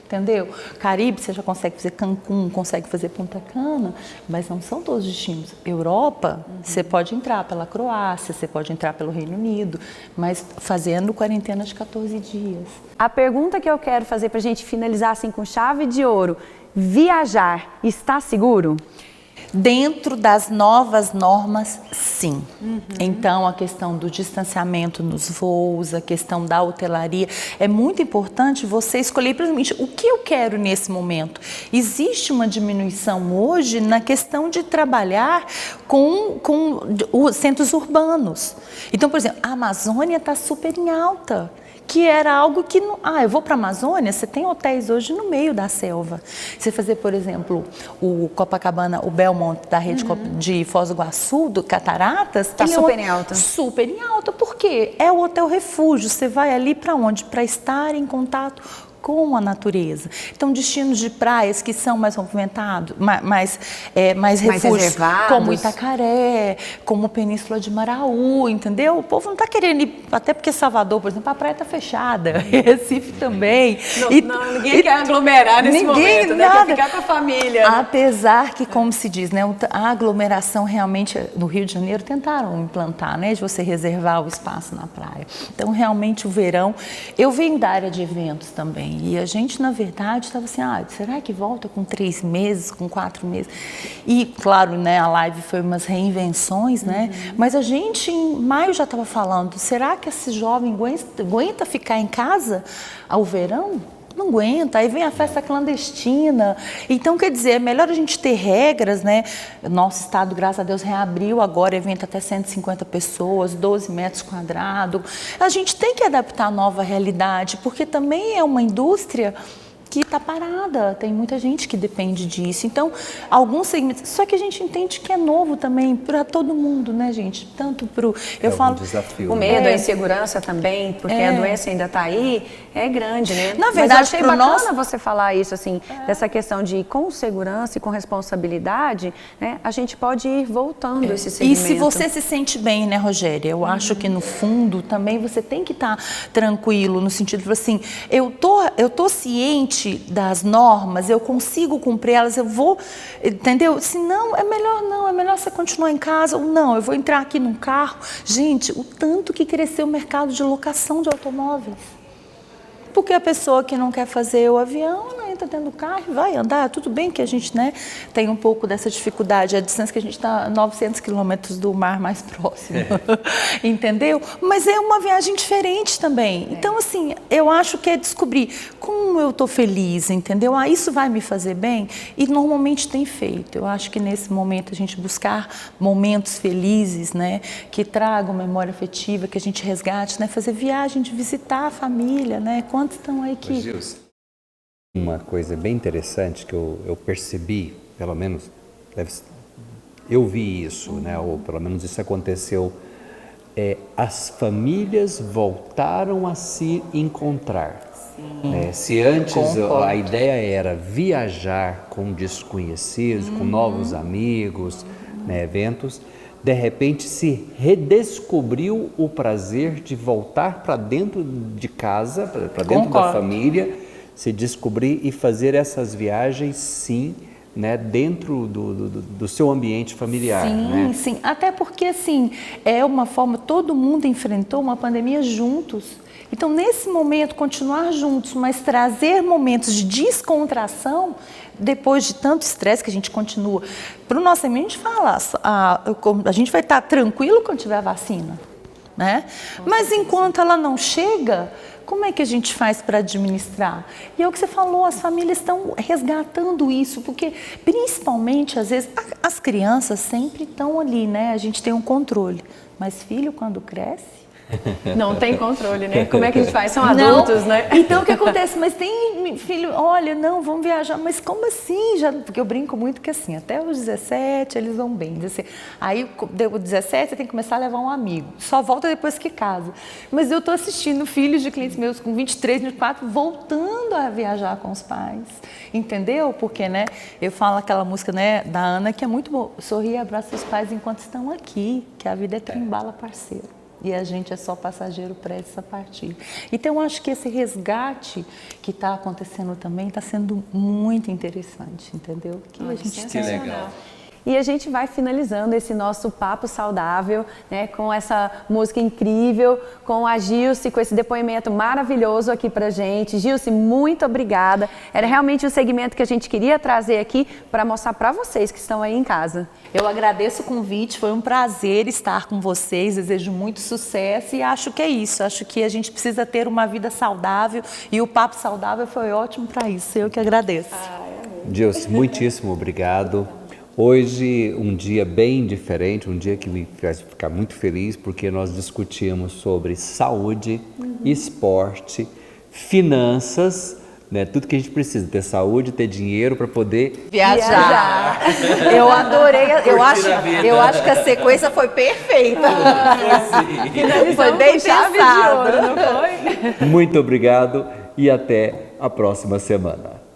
Entendeu? Caribe, você já consegue fazer Cancún, consegue fazer Punta Cana, mas não são todos os destinos. Europa, você pode entrar pela Croácia, você pode entrar pelo Reino Unido, mas fazendo quarentena de 14 dias. A pergunta que eu quero fazer para a gente finalizar assim com chave de ouro, viajar está seguro? Dentro das novas normas, sim. Então, a questão do distanciamento nos voos, a questão da hotelaria, é muito importante você escolher, principalmente, o que eu quero nesse momento. Existe uma diminuição hoje na questão de trabalhar com os centros urbanos. Então, por exemplo, a Amazônia está super em alta. Que era algo que, eu vou para a Amazônia, você tem hotéis hoje no meio da selva. Você fazer, por exemplo, o Copacabana, o Belmont da rede de Foz do Iguaçu, do Cataratas. Está super em alta. Super em alta, por quê? É o hotel refúgio, você vai ali para onde? Para estar em contato com a natureza. Então, destinos de praias que são mais movimentados, mais refúgios, reservados, como Itacaré, como Península de Maraú, entendeu? O povo não está querendo ir, até porque Salvador, por exemplo, a praia está fechada, Recife também. Ninguém quer aglomerar nesse momento, né? Quer ficar com a família. Apesar que, como se diz, né, a aglomeração realmente, no Rio de Janeiro, tentaram implantar, né, de você reservar o espaço na praia. Então, realmente, o verão, eu venho da área de eventos também, e a gente, na verdade, estava assim, será que volta com 3 meses, com 4 meses? E, claro, né, a live foi umas reinvenções, né? Mas a gente, em maio, já estava falando, será que esse jovem aguenta ficar em casa ao verão? Não aguenta, aí vem a festa clandestina. Então, quer dizer, é melhor a gente ter regras, né? Nosso estado, graças a Deus, reabriu agora, evento até 150 pessoas, 12 metros quadrados. A gente tem que adaptar a nova realidade, porque também é uma indústria que está parada, tem muita gente que depende disso. Então, alguns segmentos... Só que a gente entende que é novo também para todo mundo, né, gente? Tanto para o... Eu falo... desafio, o medo, a insegurança também, porque a doença ainda está aí, é grande, né? Na verdade, mas eu achei bacana você falar isso, assim, dessa questão de com segurança e com responsabilidade, né, a gente pode ir voltando esse segmento. E se você se sente bem, né, Rogéria? Eu acho que no fundo também você tem que estar tranquilo, no sentido de assim, eu tô ciente das normas, eu consigo cumprir elas, eu vou, entendeu? Se não, é melhor você continuar em casa, ou não, eu vou entrar aqui num carro. Gente, o tanto que cresceu o mercado de locação de automóveis. Porque a pessoa que não quer fazer o avião, ela entra dentro do carro e vai andar. Tudo bem que a gente, né, tem um pouco dessa dificuldade, a distância que a gente está a 900 quilômetros do mar mais próximo, entendeu? Mas é uma viagem diferente também. Então, assim, eu acho que é descobrir como eu estou feliz, entendeu? Isso vai me fazer bem? E normalmente tem feito. Eu acho que nesse momento a gente buscar momentos felizes, né, que tragam memória afetiva, que a gente resgate, né, fazer viagem de visitar a família, né? Quantos estão aí que... Gilson, uma coisa bem interessante que eu percebi, pelo menos eu vi isso, né? Ou pelo menos isso aconteceu, as famílias voltaram a se encontrar. Se antes a ideia era viajar com desconhecidos, com novos amigos, né, eventos, de repente se redescobriu o prazer de voltar para dentro de casa, para dentro da família, se descobrir e fazer essas viagens, sim, né, dentro do seu ambiente familiar. Sim, né? sim. Até porque, assim, é uma forma, todo mundo enfrentou uma pandemia juntos. Então, nesse momento, continuar juntos, mas trazer momentos de descontração, depois de tanto estresse que a gente continua. Para o nosso amigo, a gente fala, a gente vai estar tranquilo quando tiver a vacina. né? Mas enquanto ela não chega, como é que a gente faz para administrar? E é o que você falou, as famílias estão resgatando isso, porque principalmente, às vezes, as crianças sempre estão ali, né? A gente tem um controle, mas filho, quando cresce, Não tem controle, né? Como é que a gente faz? São adultos, né? Então, o que acontece? Mas tem filho, olha, não, vamos viajar, mas como assim? Já, porque eu brinco muito que assim, até os 17 eles vão bem. Aí, deu 17, você tem que começar a levar um amigo. Só volta depois que casa. Mas eu estou assistindo filhos de clientes meus com 23, 24, voltando a viajar com os pais. Entendeu? Porque, né, eu falo aquela música, né, da Ana, que é muito boa. Sorri e abraça os pais enquanto estão aqui, que a vida é trem-bala, parceiro. E a gente é só passageiro prestes a partir. Então, eu acho que esse resgate que está acontecendo também está sendo muito interessante, entendeu? Que a gente Que legal. E a gente vai finalizando esse nosso papo saudável, né, com essa música incrível, com a Gilce, com esse depoimento maravilhoso aqui pra gente. Gilce, muito obrigada. Era realmente o segmento que a gente queria trazer aqui para mostrar para vocês que estão aí em casa. Eu agradeço o convite, foi um prazer estar com vocês, desejo muito sucesso e acho que é isso, acho que a gente precisa ter uma vida saudável e o Papo Saudável foi ótimo para isso, eu que agradeço. Gilce, muitíssimo obrigado. Hoje, um dia bem diferente, um dia que me faz ficar muito feliz, porque nós discutimos sobre saúde, esporte, finanças, né? Tudo que a gente precisa, ter saúde, ter dinheiro para poder Viajar. Eu adorei, eu acho que a sequência foi perfeita. Foi bem chave de pensada. ouro, não foi? Muito obrigado e até a próxima semana.